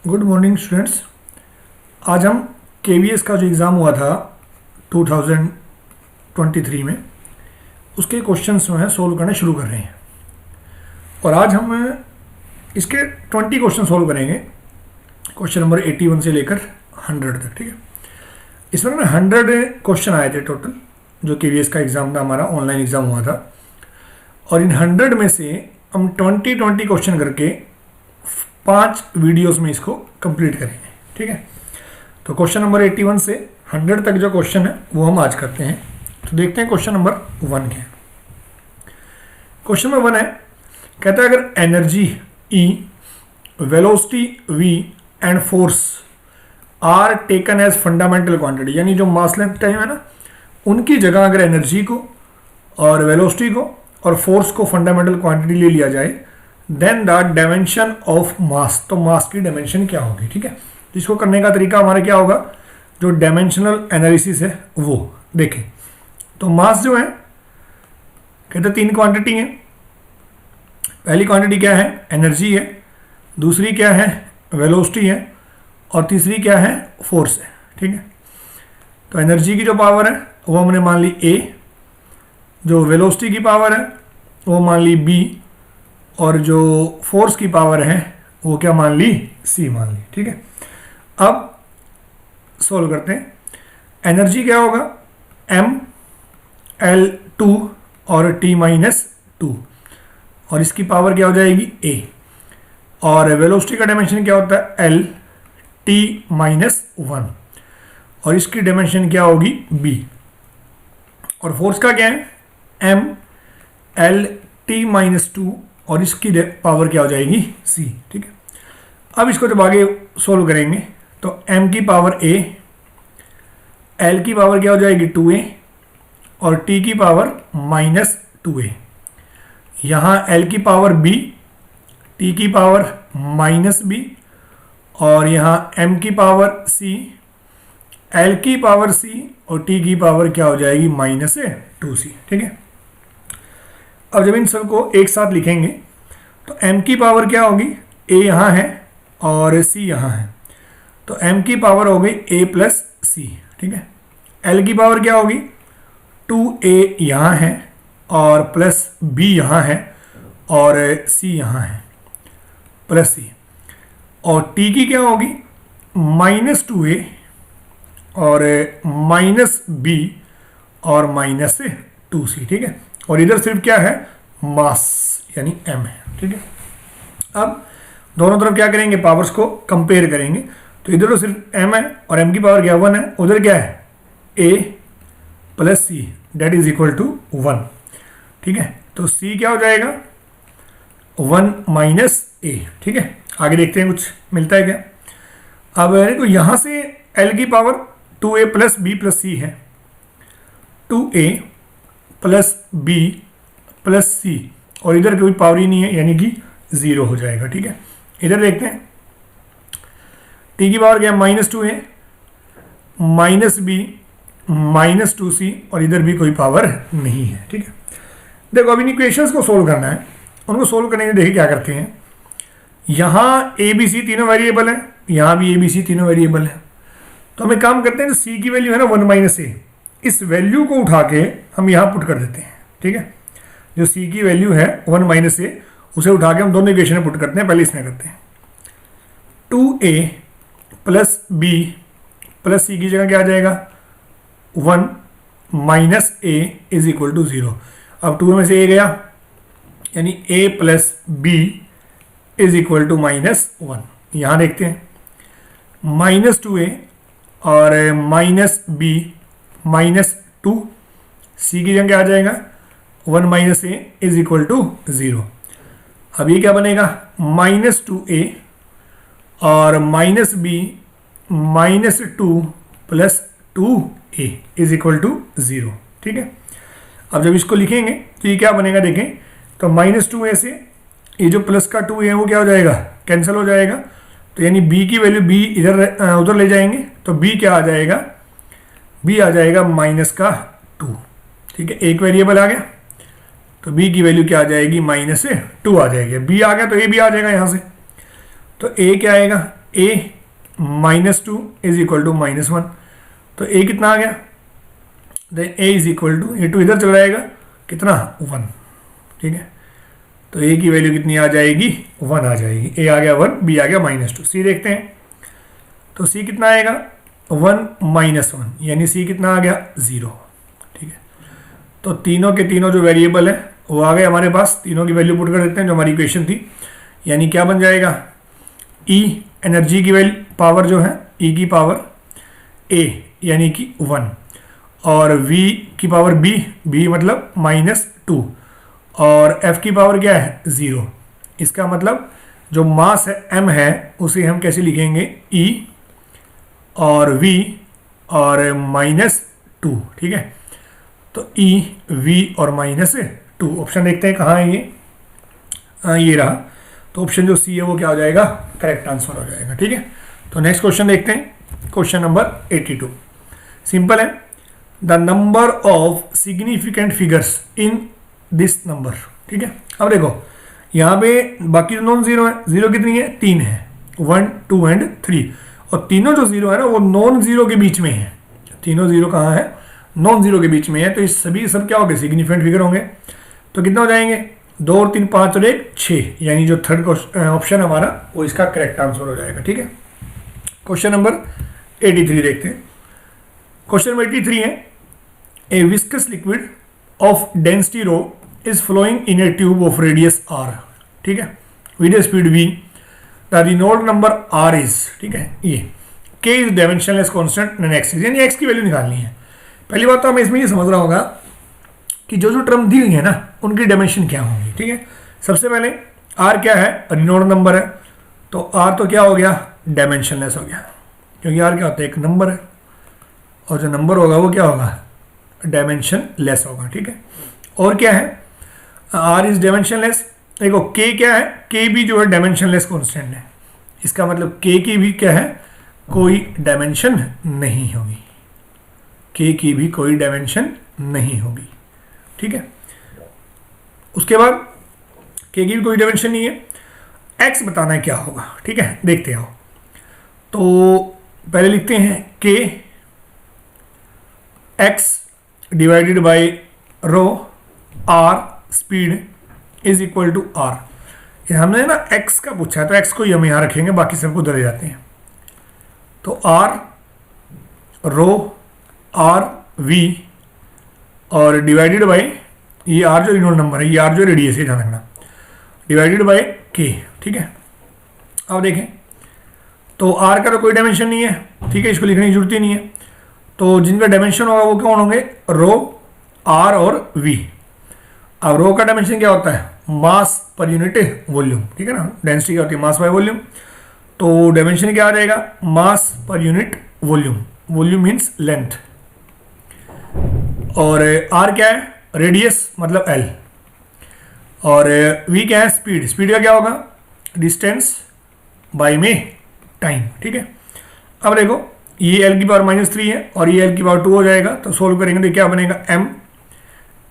Good morning students. आज हम KVS का जो एग्ज़ाम हुआ था 2023 में उसके क्वेश्चंस जो हैं सोल्व करने शुरू कर रहे हैं। और आज हम इसके 20 क्वेश्चन सोल्व करेंगे, क्वेश्चन नंबर 81 से लेकर 100 तक। ठीक है, इसमें ना 100 क्वेश्चन आए थे टोटल, जो केवीएस का एग्ज़ाम था, हमारा ऑनलाइन एग्ज़ाम हुआ था। और इन 100 में से हम 20 क्वेश्चन करके 5 वीडियोस में इसको कंप्लीट करेंगे। ठीक है, तो क्वेश्चन नंबर 81 से 100 तक जो क्वेश्चन है वो हम आज करते हैं। तो देखते हैं क्वेश्चन नंबर 1 क्या है। क्वेश्चन नंबर 1 है, कहता है अगर energy E, velocity V and force are taken as fundamental quantity, यानी जो मास लेंथ टाइम है ना, उनकी जगह अगर एनर्जी को और वेलोसिटी को और फोर्स को फंडामेंटल क्वांटिटी ले लिया जाए, then the dimension of mass, तो मास की डायमेंशन क्या होगी। ठीक है, तो इसको करने का तरीका हमारा क्या होगा, जो डायमेंशनल एनालिसिस है वो देखें। तो मास जो है, कहते 3 क्वांटिटी है। पहली क्वांटिटी क्या है, एनर्जी है, दूसरी क्या है, वेलोसिटी है, और तीसरी क्या है, फोर्स है। ठीक है, तो एनर्जी की जो पावर है वो हमने मान ली A, जो वेलोसिटी की पावर है वो मान ली B, और जो फोर्स की पावर है वो क्या मान ली, C मान ली। ठीक है, अब सोल्व करते हैं। एनर्जी क्या होगा, ML2 और T-2, और इसकी पावर क्या हो जाएगी A। और वेलोसिटी का डायमेंशन क्या होता है, LT-1, और इसकी डायमेंशन क्या होगी, B। और फोर्स का क्या है, MLT-2, और इसकी पावर क्या हो जाएगी, C। ठीक है, अब इसको जब आगे सोल्व करेंगे तो M की पावर A, L की पावर क्या हो जाएगी 2A, और T की पावर -2A। यहाँ L की पावर B, T की पावर -B, और यहाँ M की पावर C, L की पावर C, और T की पावर क्या हो जाएगी, -2C। ठीक है, अब जब इन सबको एक साथ लिखेंगे तो M की पावर क्या होगी, A यहाँ है और C यहाँ है, तो M की पावर हो गई A + C। ठीक है, L की पावर क्या होगी, 2A यहाँ है और प्लस B यहाँ है और C यहाँ है प्लस C, और T की क्या होगी, -2A और -B और -2C। ठीक है, और इधर सिर्फ क्या है, मास यानी M है। ठीक है, अब दोनों तरफ क्या करेंगे, पावर्स को कंपेयर करेंगे। तो इधर तो सिर्फ M है और M की पावर क्या 1 है, उधर क्या है A + C that is equal to 1। ठीक है, तो C क्या हो जाएगा, 1 - A। ठीक है, आगे देखते हैं कुछ मिलता है क्या। अब देखो यहाँ से L की पावर 2A + B + C है, 2A + B + C, और इधर कोई पावर ही नहीं है यानी कि 0 हो जाएगा। ठीक है, इधर देखते हैं T की पावर क्या है, -2A -B -2C, और इधर भी कोई पावर नहीं है। ठीक है, देखो अब इन इक्वेशंस को सोल्व करना है। उनको सोल्व करने के देखिए क्या करते हैं, यहाँ ABC तीनों वेरिएबल है, यहाँ भी ABC तीनों वेरिएबल है। तो हम एक काम करते हैं, जो C की वैल्यू है ना 1 - A, इस वैल्यू को उठा के हम यहाँ पुट कर देते हैं। ठीक है, जो C की वैल्यू है 1 - A, उसे उठा के हम दोनों इक्वेशन में पुट करते हैं। पहले इसमें करते हैं, 2A + B + C की जगह क्या आ जाएगा, 1 - A इज इक्वल टू 0। अब 2 में से A गया, यानी A + B is equal to -1। यहाँ देखते हैं -2A और -B -2, C की जगह क्या आ जाएगा, 1 - A इज इक्वल टू 0। अब ये क्या बनेगा, -2A और -B -2 + 2A is equal to 0। ठीक है, अब जब इसको लिखेंगे तो ये क्या बनेगा, देखें तो -2A से ये जो प्लस का 2A है वो क्या हो जाएगा, कैंसिल हो जाएगा। तो यानी B की वैल्यू B इधर उधर ले जाएंगे तो B क्या आ जाएगा, B आ जाएगा -2। ठीक है, एक वेरिएबल आ गया, तो B की वैल्यू क्या आ जाएगी, -2 आ जाएगी। B आ गया तो A भी आ जाएगा यहाँ से, तो A क्या आएगा, a -2 इज इक्वल टू -1, तो a कितना आ गया, then a is equal to, ये 2 इधर चला जाएगा, कितना 1, ठीक है। तो a की वैल्यू कितनी आ जाएगी, 1 आ जाएगी। a आ गया 1, b आ गया -2। c देखते हैं, तो c कितना आएगा 1 -1, यानी c कितना आ गया 0, ठीक है। तो तीनों के तीनों जो वेरिएबल है वो आ गए हमारे पास, तीनों की वैल्यू पुट कर देते हैं जो हमारी इक्वेशन थी, यानी क्या बन जाएगा, E एनर्जी की वैल्यू पावर जो है E की पावर A यानी कि 1, और V की पावर B मतलब -2, और F की पावर क्या है 0। इसका मतलब जो मास है M है उसे हम कैसे लिखेंगे, E और V और -2, ठीक है। तो E V और -2, ऑप्शन देखते हैं कहाँ है ये, ये रहा। तो ऑप्शन जो सी है वो क्या हो जाएगा, करेक्ट आंसर हो जाएगा, ठीक है। तो नेक्स्ट क्वेश्चन देखते हैं, क्वेश्चन नंबर 82। सिंपल है, the number of significant figures in this number, ठीक है। अब देखो यहाँ पे बाकी जो नॉन जीरो है, जीरो कितनी है, 3 है, 1 2 एंड 3, और तीनों जो जीरो है ना वो नॉन जीरो के बीच में है, तीनों जीरो कहाँ है, नॉन जीरो के बीच में है। तो इस सभी सब क्या हो गए, सिग्निफिकेंट फिगर होंगे। तो कितना हो जाएंगे, 2 और 3 5 और 1 6, यानी जो थर्ड ऑप्शन हमारा वो इसका करेक्ट आंसर हो जाएगा, ठीक है। क्वेश्चन नंबर 83 देखते हैं। क्वेश्चन नंबर 83 है, a viscous liquid of density rho is flowing in a tube of radius r, ठीक है, with speed v, the Reynold number r is, ठीक है, ये k is dimensionless constant and x is, यानी x की value निकालनी है। पहली बात तो हमें इसमें ये समझ रहा होगा कि जो जो टर्म दी हुई है ना उनकी डायमेंशन क्या होंगी, ठीक है। सबसे पहले r क्या है, रिनोल्ड नंबर है, तो r तो क्या हो गया, डायमेंशनलेस हो गया, क्योंकि r क्या होता है, एक नंबर है, और जो नंबर होगा वो क्या होगा, डायमेंशन लेस होगा, ठीक है। और क्या है, r इज डायमेंशनलेस। देखो k क्या है, k भी जो है डायमेंशनलेस कांस्टेंट है, इसका मतलब k की भी क्या है, कोई डायमेंशन नहीं होगी, k की भी कोई डायमेंशन नहीं होगी, ठीक है। उसके बाद k की भी कोई डायमेंशन नहीं है। x बताना है क्या होगा, ठीक है, देखते आओ। तो पहले लिखते हैं k x divided by rho r speed is equal to r। ये हमने ना x का पूछा है तो x को हम यहाँ रखेंगे, बाकी सबको उधर ले जाते हैं। तो r रो r v और डिवाइडेड बाय ये r जो रिनोल्ड नंबर है, ये r जो रेडियस है ध्यान रखना, डिवाइडेड बाय k, ठीक है। अब देखें तो r का तो कोई डायमेंशन नहीं है, ठीक है, इसको लिखने की जरूरत ही नहीं है। तो जिनका डायमेंशन होगा वो कौन होंगे, रो r और v। अब रो का डायमेंशन क्या होता है, मास पर यूनिट वॉल्यूम, ठीक है ना, डेंसिटी क्या होती है, मास बाय वॉल्यूम। तो डायमेंशन क्या आ जाएगा, मास पर unit volume, volume means length, और r क्या है, रेडियस मतलब l, और v क्या है, स्पीड, स्पीड का क्या होगा, डिस्टेंस बाय में टाइम, ठीक है। अब देखो ये l की पावर -3 है और ये l की पावर 2 हो जाएगा, तो सोल्व करेंगे तो क्या बनेगा, m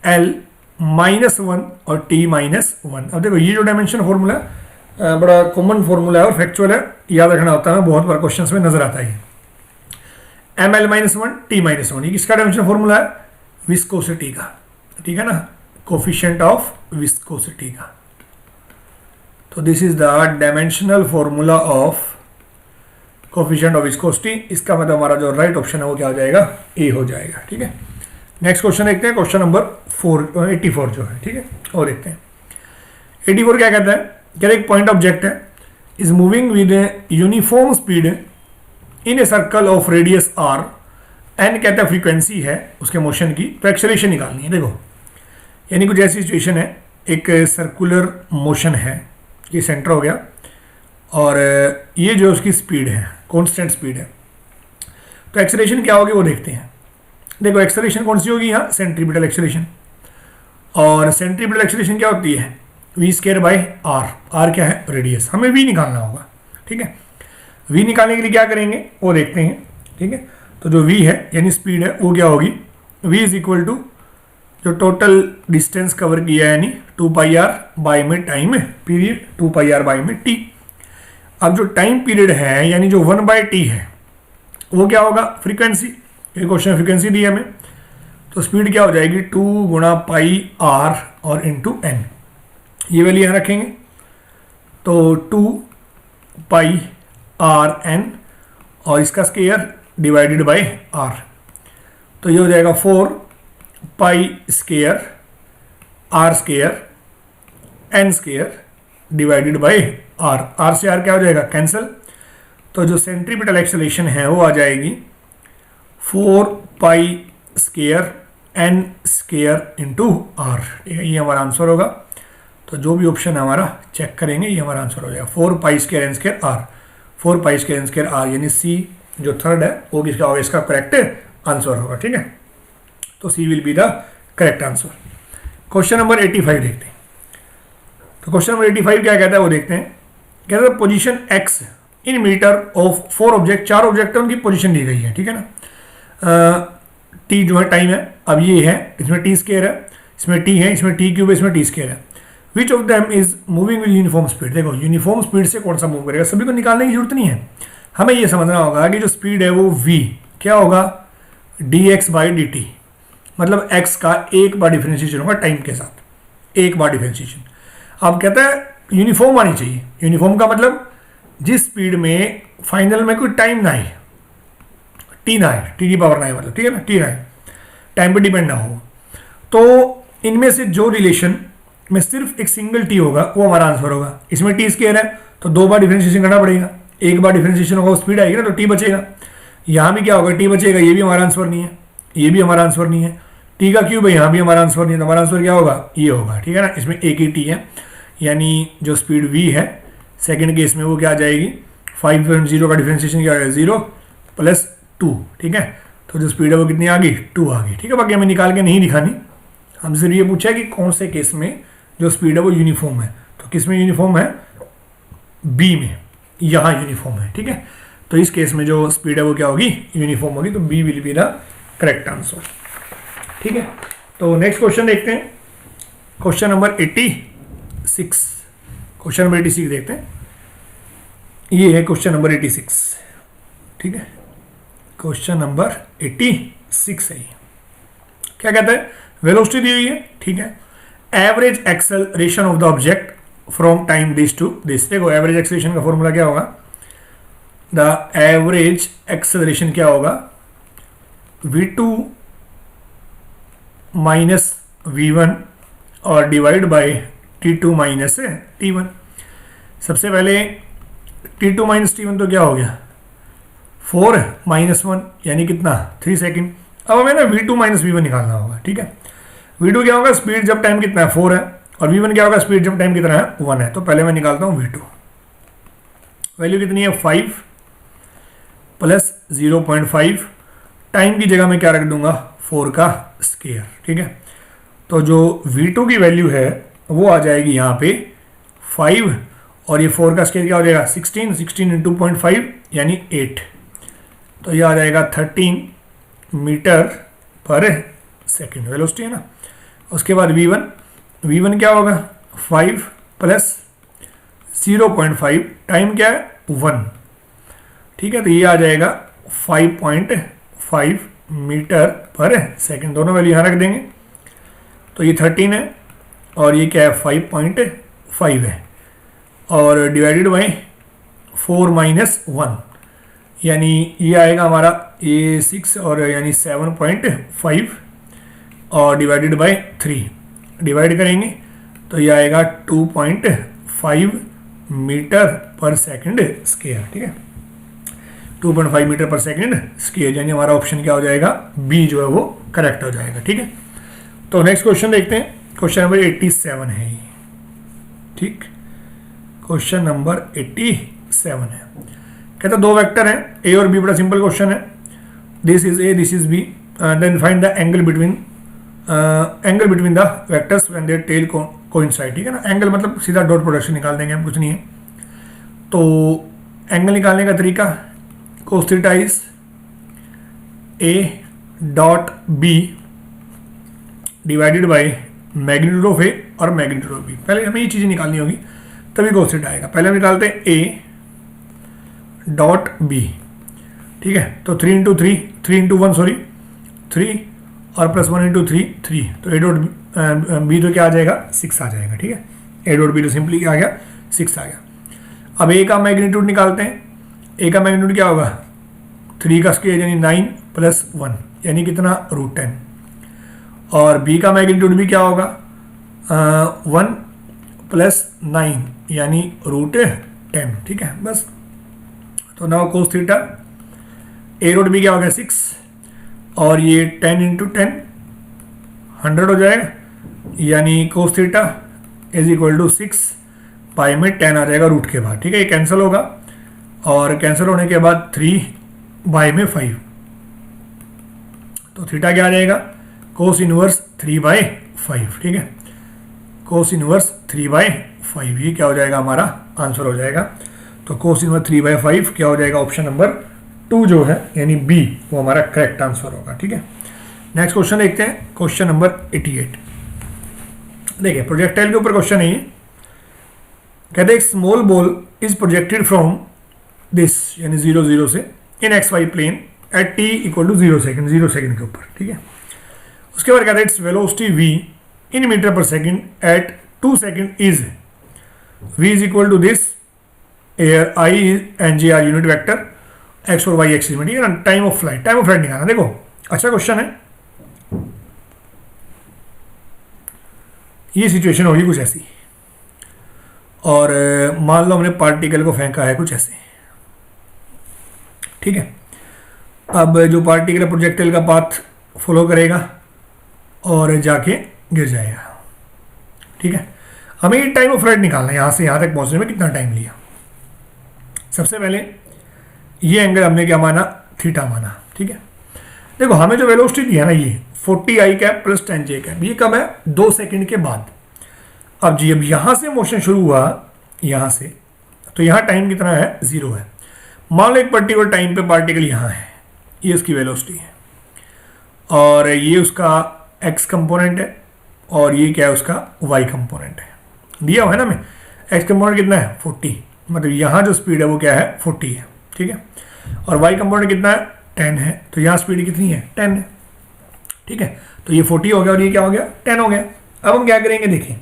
l -1 और t -1। अब देखो ये जो डायमेंशन फॉर्मूला बड़ा कॉमन फॉर्मूला है और फैक्चुअल है, याद रखना होता है, बहुत बार क्वेश्चंस में नजर आता है। m l -1 t -1 ये किसका डायमेंशन फॉर्मूला है, विस्कोसिटी का, ठीक है ना, कोफिशिएंट ऑफ विस्कोसिटी का। तो this is the dimensional formula of coefficient of viscosity. इसका मतलब हमारा जो राइट ऑप्शन है वो क्या हो जाएगा, ए हो जाएगा, ठीक है। नेक्स्ट क्वेश्चन देखते हैं, क्वेश्चन नंबर 84 जो है, ठीक है, और देखते हैं 84 क्या कहता है, क्या एक पॉइंट ऑब्जेक्ट है is moving with uniform speed in a circle of radius r, n कहता है फ्रीक्वेंसी है उसके मोशन की, तो एक्सेलरेशन निकालनी है। देखो यानी कुछ ऐसी सिचुएशन है, एक सर्कुलर मोशन है, ये सेंटर हो गया, और ये जो उसकी स्पीड है कांस्टेंट स्पीड है, तो एक्सेलरेशन क्या होगी वो देखते हैं। देखो एक्सेलरेशन कौन सी होगी यहाँ, सेंट्रीपिटल एक्सेलरेशन, और सेंट्रीपिटल एक्सेलरेशन क्या होती है, v² बाय r, r क्या है, रेडियस, हमें v निकालना होगा, ठीक है। v निकालने के लिए क्या करेंगे वो देखते हैं, ठीक है। तो जो v है यानी स्पीड है वो क्या होगी, v इज इक्वल टू जो टोटल डिस्टेंस कवर किया है यानी 2πr बाय में टाइम है पीरियड, 2πr बाय में t। अब जो टाइम पीरियड है यानी जो 1/t है वो क्या होगा, फ्रीक्वेंसी। ये क्वेश्चन फ्रीक्वेंसी दी है हमें, तो स्पीड क्या हो जाएगी 2 गुणा पाई आर और इंटू एन, ये वैल्यू यहाँ रखेंगे। तो 2 पाई आर एन और इसका स्केयर डिवाइडेड बाय आर, तो ये हो जाएगा 4 pi square r square n square divided by r. R से आर क्या हो जाएगा, कैंसिल। तो जो सेंट्रीपिटल एक्सेलरेशन है वो आ जाएगी 4 pi square n square into r, ठीक है, ये हमारा आंसर होगा। तो जो भी ऑप्शन है हमारा चेक करेंगे, ये हमारा आंसर हो जाएगा 4 pi square n square r, 4 pi square n square r, यानी सी जो थर्ड है वो किसका होगा, इसका करेक्ट आंसर होगा, ठीक है। तो C will be the correct answer. Question number 85 देखते हैं। तो क्वेश्चन नंबर 85 क्या कहता है वो देखते हैं। कहता है position x in meter of 4 object, 4 object है, उनकी पोजीशन दी गई है, ठीक है ना। टी जो है टाइम है, अब ये है, इसमें टी स्केयर है, इसमें टी है, इसमें टी क्यूब है, इसमें टी स्केयर है। Which of them is moving with uniform speed. देखो यूनिफॉर्म स्पीड से कौन सा मूव करेगा, सभी को निकालने की जरूरत नहीं है, हमें ये समझना होगा कि जो स्पीड है वो v क्या होगा, dx बाई डी टी, मतलब x का एक बार डिफरेंशिएशन होगा टाइम के साथ, एक बार डिफरेंशिएशन। अब कहता है यूनिफॉर्म आनी चाहिए। यूनिफॉर्म का मतलब जिस स्पीड में फाइनल में कोई टाइम ना आए, टी ना आए, टी की पावर ना आए, मतलब ठीक है ना, टी ना आए, टाइम पे डिपेंड ना हो। तो इनमें से जो रिलेशन में सिर्फ एक सिंगल टी होगा वो हमारा आंसर होगा। इसमें टी स्केयर है तो 2 बार डिफरेंशिएशन करना पड़ेगा, एक बार डिफरेंशिएशन होगा स्पीड आएगी ना, तो टी बचेगा। यहाँ भी क्या होगा, टी बचेगा, ये भी हमारा आंसर नहीं है, ये भी हमारा आंसर नहीं है, टी का क्यूब है, यहाँ भी हमारा आंसर नहीं है, तो हमारा आंसर क्या होगा, ये होगा, ठीक है ना। इसमें एक ही टी है, यानी जो स्पीड v है सेकंड केस में वो क्या आ जाएगी, 5.0 का डिफरेंशिएशन क्या आएगा 0 + 2, ठीक है। तो जो स्पीड है वो कितनी आ गई, 2 आ गई, ठीक है। बाकी हमें निकाल के नहीं दिखानी, हमसे ये पूछा है कि कौन से केस में जो स्पीड है वो यूनिफॉर्म है। तो किस में यूनिफॉर्म है, बी में, यहाँ यूनिफॉर्म है, ठीक है। तो इस केस में जो स्पीड है वो क्या होगी, यूनिफॉर्म होगी, तो B will be the correct answer, ठीक है। तो नेक्स्ट क्वेश्चन देखते हैं, क्वेश्चन नंबर 86। क्वेश्चन नंबर 86 देखते हैं, ये है क्वेश्चन नंबर 86, ठीक है। क्वेश्चन नंबर 86 है, क्या कहता है, वेलोसिटी दी हुई है, ठीक है। Average acceleration of the object from time this to this. देखो एवरेज एक्सेलरेशन का फॉर्मूला क्या होगा, द एवरेज एक्सेलरेशन क्या होगा, v2 माइनस v1 और divide by t2 minus t1। सबसे पहले t2 माइनस t1 तो क्या हो गया, 4 माइनस 1 यानी कितना, 3 सेकेंड। अब हमें ना v2 माइनस v1 निकालना होगा, ठीक है। v2 क्या होगा, स्पीड जब टाइम कितना है 4 है, और v1 क्या होगा, स्पीड जब टाइम कितना है 1 है। तो पहले मैं निकालता हूँ v2, वैल्यू कितनी है 5 + 0.5, टाइम की जगह में क्या रख दूंगा, 4 का स्केयर, ठीक है। तो जो v2 की वैल्यू है वो आ जाएगी यहाँ पे 5, और ये 4 का स्केयर क्या हो जाएगा 16, 16 × 2.5 यानी 8, तो ये आ जाएगा 13 मीटर पर सेकेंड, वेलोसिटी है ना। उसके बाद v1 क्या होगा, 5 + 0.5, टाइम क्या है 1, ठीक है। तो ये आ जाएगा 5.5 मीटर पर सेकेंड, दोनों वैल्यू यहाँ रख देंगे। तो ये 13 है और ये क्या है 5.5 है, और डिवाइडेड बाई 4 - 1 यानी ये आएगा हमारा ये 6 और यानी 7.5, और डिवाइडेड बाई 3 डिवाइड करेंगे तो ये आएगा 2.5 मीटर पर सेकेंड स्केयर, ठीक है। 2.5 मीटर पर सेकेंड स्केयर, यानी हमारा ऑप्शन क्या हो जाएगा, बी जो है वो करेक्ट हो जाएगा, ठीक है। तो नेक्स्ट क्वेश्चन देखते हैं, क्वेश्चन नंबर 87 है ये, ठीक। क्वेश्चन नंबर 87 है, कहता दो वेक्टर हैं ए और बी, बड़ा सिंपल क्वेश्चन है। This is A, this is B, then find the angle between the vectors when their tail coincide, ठीक है ना। एंगल मतलब सीधा डॉट प्रोडक्शन निकाल देंगे हम, कुछ नहीं है। तो एंगल निकालने का तरीका, cos θ is a dot b divided by magnitude of a और मैग्नीट्यूड ऑफ b। पहले हमें ये चीज़ें निकालनी होगी तभी cos θ आएगा। पहले हम निकालते हैं a डॉट बी, ठीक है। तो 3 इंटू 3, 3 इंटू 1 सॉरी 3 और प्लस 1 इंटू 3 3, तो ए डॉट बी तो क्या आ जाएगा 6 आ जाएगा, ठीक है। ए डॉट बी तो सिंपली क्या आ गया 6 आ गया। अब ए का मैग्नीट्यूड निकालते हैं। ए का मैग्नीट्यूड क्या होगा 3 का स्क्वायर यानी 9 प्लस 1 यानी कितना √10, और बी का मैग्नीट्यूड भी क्या होगा 1 प्लस 9 यानी √10, ठीक है। बस तो नाउ कोस थीटा ए रूट बी क्या हो गया 6, और ये 10 इंटू 10 100 हो जाएगा, यानी cos theta is equal to 6 pi में 10 आ जाएगा रूट के बाद, ठीक है। ये कैंसिल होगा और कैंसिल होने के बाद 3 बाई में 5, तो थीटा क्या आ जाएगा कोस इनवर्स 3/5, ठीक है। कोस इनवर्स 3/5 ये क्या हो जाएगा हमारा आंसर हो जाएगा। तो कोस इनवर्स 3/5 क्या हो जाएगा ऑप्शन नंबर 2 जो है यानी बी वो हमारा करेक्ट आंसर होगा, ठीक है। नेक्स्ट क्वेश्चन देखते हैं, क्वेश्चन नंबर 88। देखिए प्रोजेक्टाइल के ऊपर क्वेश्चन है ये, कहते हैं small ball is projected from this यानी 0 0 से in XY plane at t equal to 0 second, 0 second के ऊपर, ठीक है। उसके बाद कहते हैं its velocity v in meter per second at 2 second is v is equal to this air i and g are unit vector x और y axis में, ठीक है ना। टाइम ऑफ फ्लाइट निकालना, देखो अच्छा क्वेश्चन है। ये सिचुएशन होगी कुछ ऐसी, और मान लो हमने पार्टिकल को फेंका है कुछ ऐसे, ठीक है। अब जो पार्टिकल प्रोजेक्टाइल का पाथ फॉलो करेगा और जाके गिर जाएगा, ठीक है। हमें ये टाइम ऑफ फ्लाइट निकालना है, यहाँ से यहाँ तक पहुँचने में कितना टाइम लिया। सबसे पहले ये एंगल हमने क्या माना थीटा माना, ठीक है। देखो हमें जो वेलोसिटी दिया ना ये 40i cap plus 10j cap, ये कब है 2 सेकंड के बाद। अब जी अब यहाँ से मोशन शुरू हुआ यहाँ से, तो यहाँ टाइम कितना है 0 है। मान लो एक पर्टिकुलर टाइम पे पार्टिकल यहाँ है, ये उसकी वेलोसिटी है, और ये उसका x कंपोनेंट है और ये क्या है उसका y कंपोनेंट है, दिया हुआ है ना हमें। x कंपोनेंट कितना है 40, मतलब यहाँ जो स्पीड है वो क्या है 40 है, ठीक है। और y कंपोनेंट कितना है 10 है, तो यहाँ स्पीड कितनी है 10 है, ठीक है। तो ये 40 हो गया और ये क्या हो गया 10 हो गया। अब हम क्या करेंगे देखिए,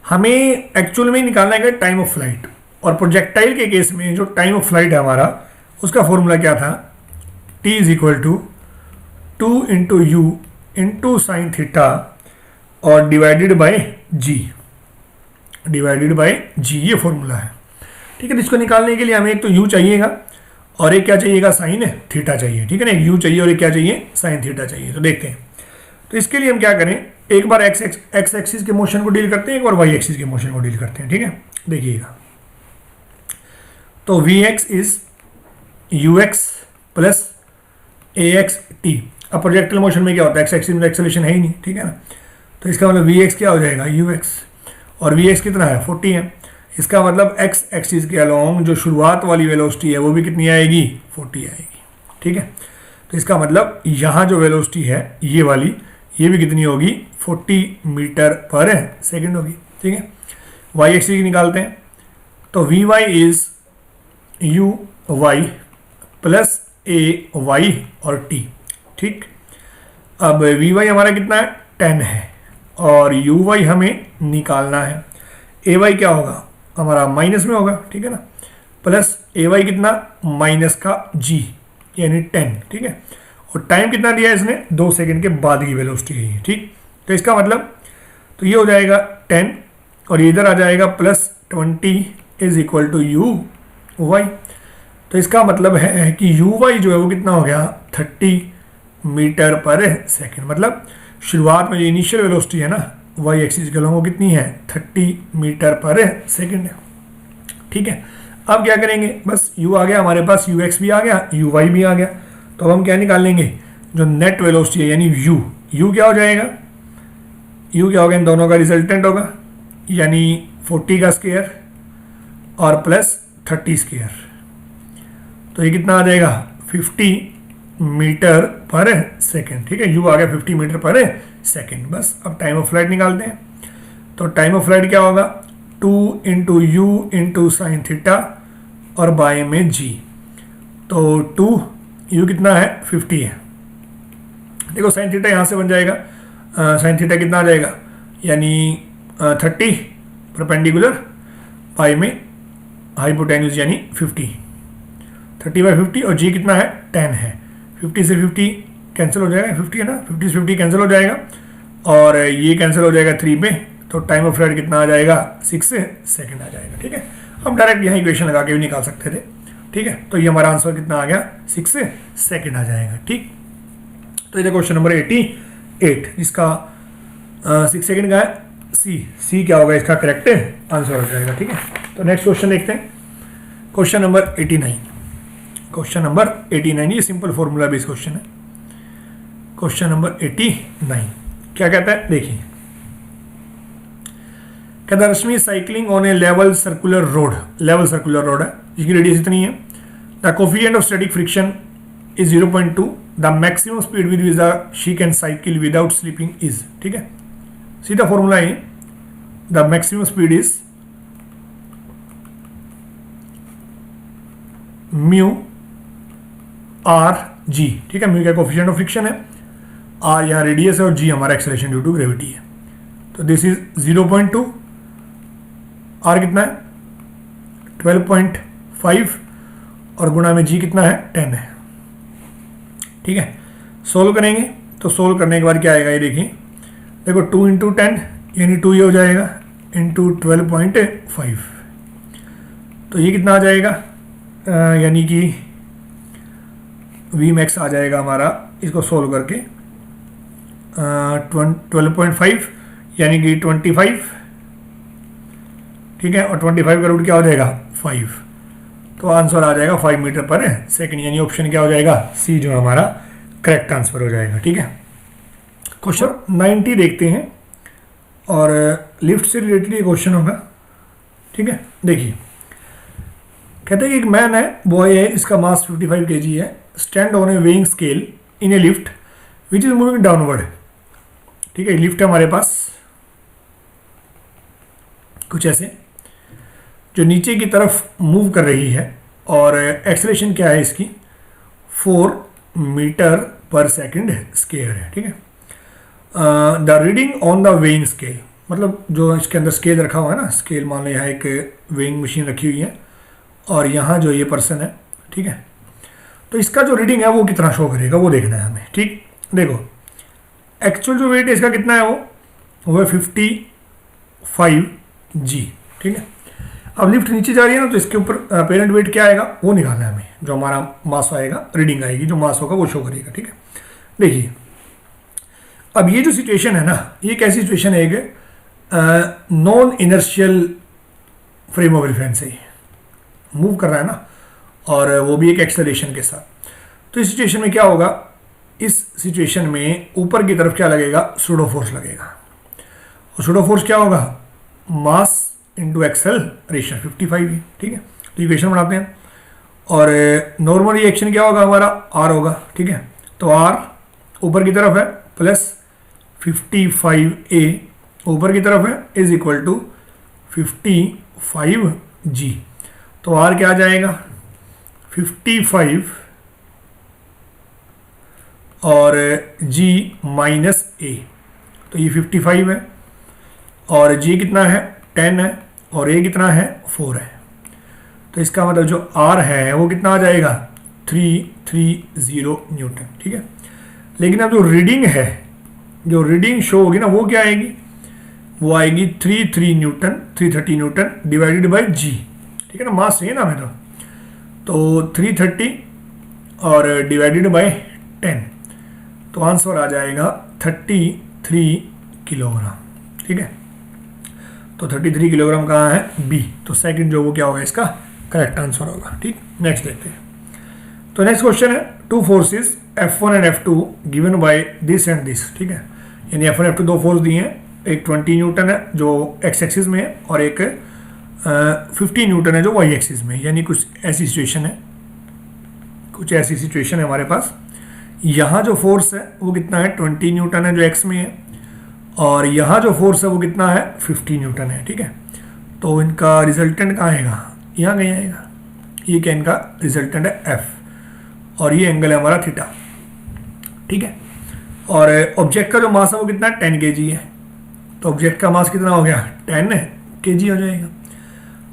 हमें एक्चुअल में निकालना है टाइम ऑफ फ्लाइट, और प्रोजेक्टाइल के केस में जो टाइम ऑफ फ्लाइट है हमारा उसका फॉर्मूला क्या था t is equal to 2 into u into sine theta और डिवाइडेड बाय g, ये फॉर्मूला है, ठीक है। इसको निकालने के लिए हमें एक तो u चाहिएगा और एक क्या चाहिएगा साइन थीटा चाहिए, ठीक है ना। एक u चाहिए और एक क्या चाहिए साइन थीटा चाहिए। तो देखते हैं, तो इसके लिए हम क्या करें, एक बार x एक्सिस के मोशन को डील करते हैं, एक बार y एक्सिस के मोशन को डील करते हैं, ठीक है। देखिएगा तो vx is ux plus ax t। अब प्रोजेक्टाइल मोशन में क्या होता है x एक्सिस में एक्सेलरेशन है ही नहीं, ठीक है ना। तो इसका मतलब vx क्या हो जाएगा ux, और vx कितना है 40 है। इसका मतलब x एक्सिस के अलोंग जो शुरुआत वाली वेलोसिटी है वो भी कितनी आएगी 40 आएगी, ठीक है। तो इसका मतलब यहाँ जो वेलोसिटी है ये वाली, ये भी कितनी होगी 40 मीटर पर सेकेंड होगी, ठीक है। y एक्सिस की निकालते हैं, तो vy is uy plus ay और t, ठीक। अब vy हमारा कितना है 10 है और uy हमें निकालना है। ay क्या होगा हमारा माइनस में होगा, ठीक है ना, प्लस ay कितना माइनस का g यानी 10, ठीक है। और टाइम कितना दिया है इसने 2 सेकंड के बाद की वेलोसिटी है ये, ठीक। तो इसका मतलब तो ये हो जाएगा 10 और इधर आ जाएगा plus 20 is equal to uy। तो इसका मतलब है कि uy जो है वो कितना हो गया 30 मीटर पर सेकेंड। मतलब शुरुआत में जो इनिशियल वेलोसिटी है ना y एक्सिस के लोगों कितनी है 30 मीटर पर सेकेंड है, ठीक है। अब क्या करेंगे, बस u आ गया हमारे पास, ux भी आ गया, uy भी आ गया। तो अब हम क्या निकाल लेंगे जो नेट वेलोसिटी है यानी u क्या हो जाएगा, u क्या होगा इन दोनों का रिजल्टेंट होगा, यानी 40 का स्क्वायर और प्लस 30 स्क्वायर। तो ये कितना आ जाएगा 50 मीटर पर सेकेंड, ठीक है। u आ गया 50 मीटर पर सेकेंड। बस अब टाइम ऑफ फ्लाइट निकालते हैं, तो टाइम ऑफ फ्लाइट क्या होगा 2 into u into sine theta और बाय में g। तो 2u कितना है 50 है। देखो साइन थीटा यहाँ से बन जाएगा, साइन थीटा कितना आ जाएगा, यानी 30 परपेंडिकुलर पाई में हाइपोटेन्यूज यानी 50, 30/50 और जी कितना है 10 है। 50 से 50 कैंसिल हो जाएगा, 50 है ना, 50 से 50 कैंसिल हो जाएगा और ये कैंसिल हो जाएगा 3 पे, तो टाइम ऑफ फ्लाइट कितना आ जाएगा 6 सेकंड आ जाएगा। ठीक है, हम डायरेक्ट यहाँ इक्वेशन लगा के भी निकाल सकते थे। ठीक है, तो ये हमारा आंसर कितना आ गया 6 सेकंड आ जाएगा। ठीक, तो ये क्वेश्चन नंबर 88 जिसका 6 सेकंड का है, सी क्या होगा इसका करेक्ट आंसर हो जाएगा। ठीक है, तो नेक्स्ट क्वेश्चन देखते हैं, क्वेश्चन नंबर 89। क्वेश्चन नंबर 89 ये सिंपल फॉर्मूला बेस्ड क्वेश्चन है। क्वेश्चन नंबर 89 क्या कहता है, देखिए, कहता है Rashmi cycling on a level circular road, level circular road है जिसकी रेडियस इतनी है, the coefficient of static friction is 0.2, the maximum speed with which she can cycle without slipping is. ठीक है, सीधा फॉर्मूला है, the maximum speed is mu r g. ठीक है, म्यू का कोफिशिएंट ऑफ फ्रिक्शन है, आर यहाँ रेडियस है और जी हमारा एक्सेलरेशन ड्यू टू ग्रेविटी है। तो दिस इज 0.2, आर कितना है 12.5 और गुणा में जी कितना है 10 है। ठीक है, सोल्व करेंगे तो सोल्व करने के बाद क्या आएगा ये देखिए, देखो 2 × 10 यानी 2 ये हो जाएगा इंटू 12.5, तो ये कितना आ जाएगा यानी कि वी मैक्स आ जाएगा हमारा, इसको सोल्व करके 12.5 यानी कि 25। ठीक है, और 25 का रूट क्या हो जाएगा 5, तो आंसर आ जाएगा 5 मीटर पर सेकंड, यानी ऑप्शन क्या हो जाएगा सी जो हमारा करेक्ट आंसर हो जाएगा। ठीक है, क्वेश्चन 90 देखते हैं और लिफ्ट से रिलेटेड ये क्वेश्चन होगा। ठीक है, देखिए, कहते हैं कि एक मैन है, बॉय है, इसका मास 55 kg है, stand on A weighing scale in A lift which is moving downward. ठीक है, लिफ्ट है हमारे पास कुछ ऐसे जो नीचे की तरफ मूव कर रही है और एक्सेलरेशन क्या है इसकी 4 मीटर पर सेकंड स्क्वायर है। ठीक है, the reading on the weighing scale, मतलब जो इसके अंदर स्केल रखा हुआ है ना, स्केल मान लो यहाँ एक वेइंग मशीन रखी हुई है और यहाँ जो ये पर्सन है, ठीक है, तो इसका जो रीडिंग है वो कितना शो करेगा वो देखना है हमें। ठीक, देखो एक्चुअल जो वेट है इसका कितना है वो है 55 g। ठीक है, अब लिफ्ट नीचे जा रही है ना, तो इसके ऊपर पेरेंट वेट क्या आएगा वो निकालना है हमें, जो हमारा मास आएगा, रीडिंग आएगी, जो मास होगा वो शो करेगा। ठीक है, देखिए अब ये जो सिचुएशन है ना, ये कैसी सिचुएशन है, एक non inertial frame of reference है, मूव कर रहा है ना, और वो भी एक एक्सेलरेशन के साथ। तो इस सिचुएशन में क्या होगा, इस सिचुएशन में ऊपर की तरफ क्या लगेगा, सूडो फोर्स लगेगा, और सूडो फोर्स क्या होगा, मास इंटू एक्सेलरेशन 55 है। ठीक है, तो इक्वेशन बनाते हैं और नॉर्मल रिएक्शन क्या होगा हमारा आर होगा। ठीक है, तो आर ऊपर की तरफ है प्लस 55a ऊपर की तरफ है इज इक्वल टू 55g। तो आर क्या आ जाएगा 55 और g माइनस a, तो ये 55 है और g कितना है 10 है और a कितना है 4 है। तो इसका मतलब जो r है वो कितना आ जाएगा 330 न्यूटन। ठीक है, लेकिन अब जो रीडिंग है, जो रीडिंग शो होगी ना वो क्या आएगी, वो आएगी 330 न्यूटन डिवाइडेड बाय g। ठीक है ना, मास है ना मेरा, तो 330 और डिवाइडेड बाय 10, तो आंसर आ जाएगा 33 किलोग्राम। ठीक है, तो 33 किलोग्राम कहाँ है बी, तो सेकंड जो वो क्या होगा इसका करेक्ट आंसर होगा। ठीक, नेक्स्ट देखते हैं। तो नेक्स्ट क्वेश्चन है two forces F1 and F2 given by this and this. ठीक है, यानी F1 F2 दो फोर्स दिए हैं, एक 20 न्यूटन है जो एक्स एक्सिस में है और एक 50 न्यूटन है जो वाई एक्सिस में है। यानी कुछ ऐसी सिचुएशन है, कुछ ऐसी सिचुएशन है हमारे पास, यहाँ जो फोर्स है वो कितना है 20 न्यूटन है जो एक्स में है, और यहाँ जो फोर्स है वो कितना है 50 न्यूटन है। ठीक है, तो इनका रिजल्टेंट कहाँ आएगा, यहाँ कहीं आएगा, ये क्या इनका रिजल्टेंट है F। और ये एंगल है हमारा थीटा, ठीक है। और ऑब्जेक्ट का जो मास है वो कितना 10 kg है, तो ऑब्जेक्ट का मास कितना हो गया 10 kg हो जाएगा।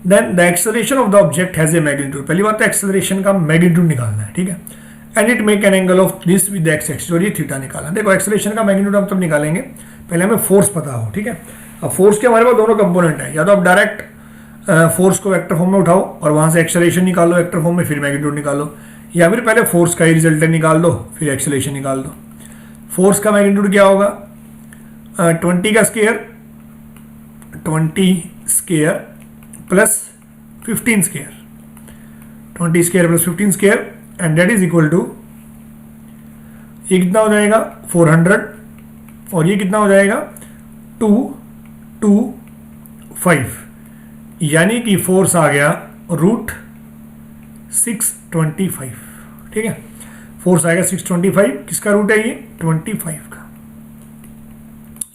Then the acceleration of the object has a magnitude, पहली बात तो एक्सेलरेशन का मैग्नीट्यूड निकालना है, ठीक है। And it make an angle of this with x axis, और ये थीटा निकालना। देखो एक्सेलरेशन का मैग्नीट्यूड हम तब निकालेंगे पहले हमें फोर्स पता हो, ठीक है। अब फोर्स के हमारे पास दोनों कंपोनेंट है, या तो आप डायरेक्ट फोर्स को वेक्टर फॉर्म में उठाओ और वहां से एक्सेलरेशन निकाल लो वेक्टर फॉर्म में, फिर मैग्नीट्यूड निकालो, या फिर पहले फोर्स का ही रिजल्टेंट निकाल दो फिर एक्सेलरेशन निकाल दो। फोर्स का मैग्नीट्यूड क्या होगा 20 का square 20 square plus 15 square, 20 square plus 15 square, and that is equal to, ये कितना हो जाएगा 400, और ये कितना हो जाएगा 225, यानी कि फोर्स आ गया √625, ठीक है। फोर्स आएगा 625, किसका रूट है ये 25 का,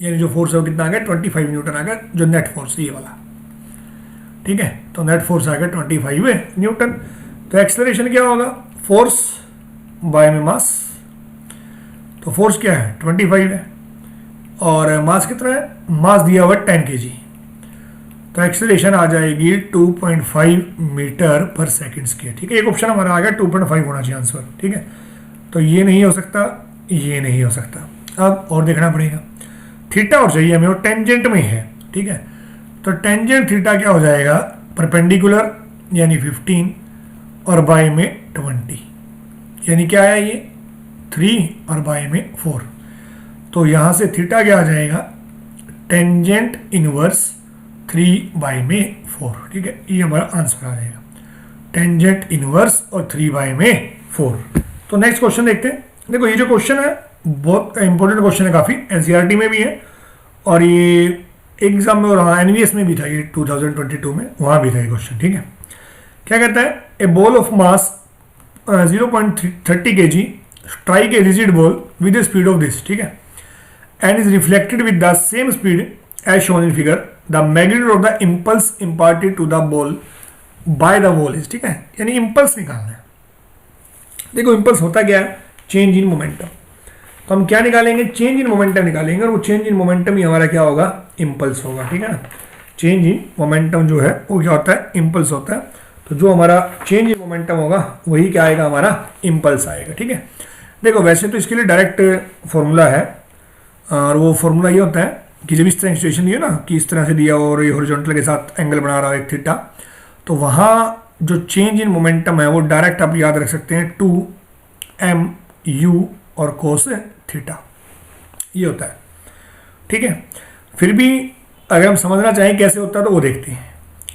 यानी जो फोर्स है वो कितना आ गया 25 न्यूटन आ गया, जो नेट फोर्स है ये वाला, ठीक है। तो नेट फोर्स आ गया 25 न्यूटन। तो एक्सेलरेशन क्या होगा फोर्स बाय में मास, तो फोर्स क्या है 25 है और मास कितना है, मास दिया हुआ 10 kg, तो एक्सेलरेशन आ जाएगी 2.5 मीटर पर सेकंड स्क्वायर, ठीक है। एक ऑप्शन हमारा आ गया 2.5 होना चाहिए आंसर, ठीक है। तो ये नहीं हो सकता, ये नहीं हो सकता, अब और देखना पड़ेगा। थीटा और चाहिए हमें, वो टेंजेंट में है, ठीक है। तो टेंजेंट थीटा क्या हो जाएगा परपेंडिकुलर यानी 15 और बाय में 20, यानी क्या है ये 3 और बाय में 4। तो यहाँ से थीटा क्या आ जाएगा टेंजेंट इनवर्स 3 बाय में 4, ठीक है। ये हमारा आंसर आ जाएगा टेंजेंट इनवर्स और 3 बाय में 4। तो नेक्स्ट क्वेश्चन देखते हैं। देखो ये जो क्वेश्चन है बहुत इंपॉर्टेंट क्वेश्चन है, काफ़ी एनसीईआरटी में भी है और ये एग्जाम में, और हाँ एनवीएस में भी था, ये 2022 में वहाँ भी था ये क्वेश्चन, ठीक है। क्या कहता है a ball of mass 0.30 kg strike a rigid ball with the speed of this, ठीक है, and is reflected with the same speed as shown in figure, the magnitude of the impulse imparted to the ball by the ball is, ठीक है। यानी impulse निकालना है। देखो impulse होता क्या है चेंज इन मोमेंटम, तो हम क्या निकालेंगे चेंज इन मोमेंटम निकालेंगे, और वो चेंज इन मोमेंटम ही हमारा क्या होगा इम्पल्स होगा, ठीक है ना। चेंज इन मोमेंटम जो है वो क्या होता है इम्पल्स होता है, तो जो हमारा चेंज इन मोमेंटम होगा वही क्या आएगा हमारा इम्पल्स आएगा, ठीक है। देखो वैसे तो इसके लिए डायरेक्ट फॉर्मूला है, और वो फॉर्मूला ये होता है कि जब इस तरह सिचुएशन दिया ना कि इस तरह से दिया और ये हॉरिजॉन्टल के साथ एंगल बना रहा है एक थीटा, तो वहाँ जो चेंज इन मोमेंटम है वो डायरेक्ट आप याद रख सकते हैं 2mu और कोस थीटा, ये होता है, ठीक है। फिर भी अगर हम समझना चाहें कैसे होता है तो वो देखते हैं,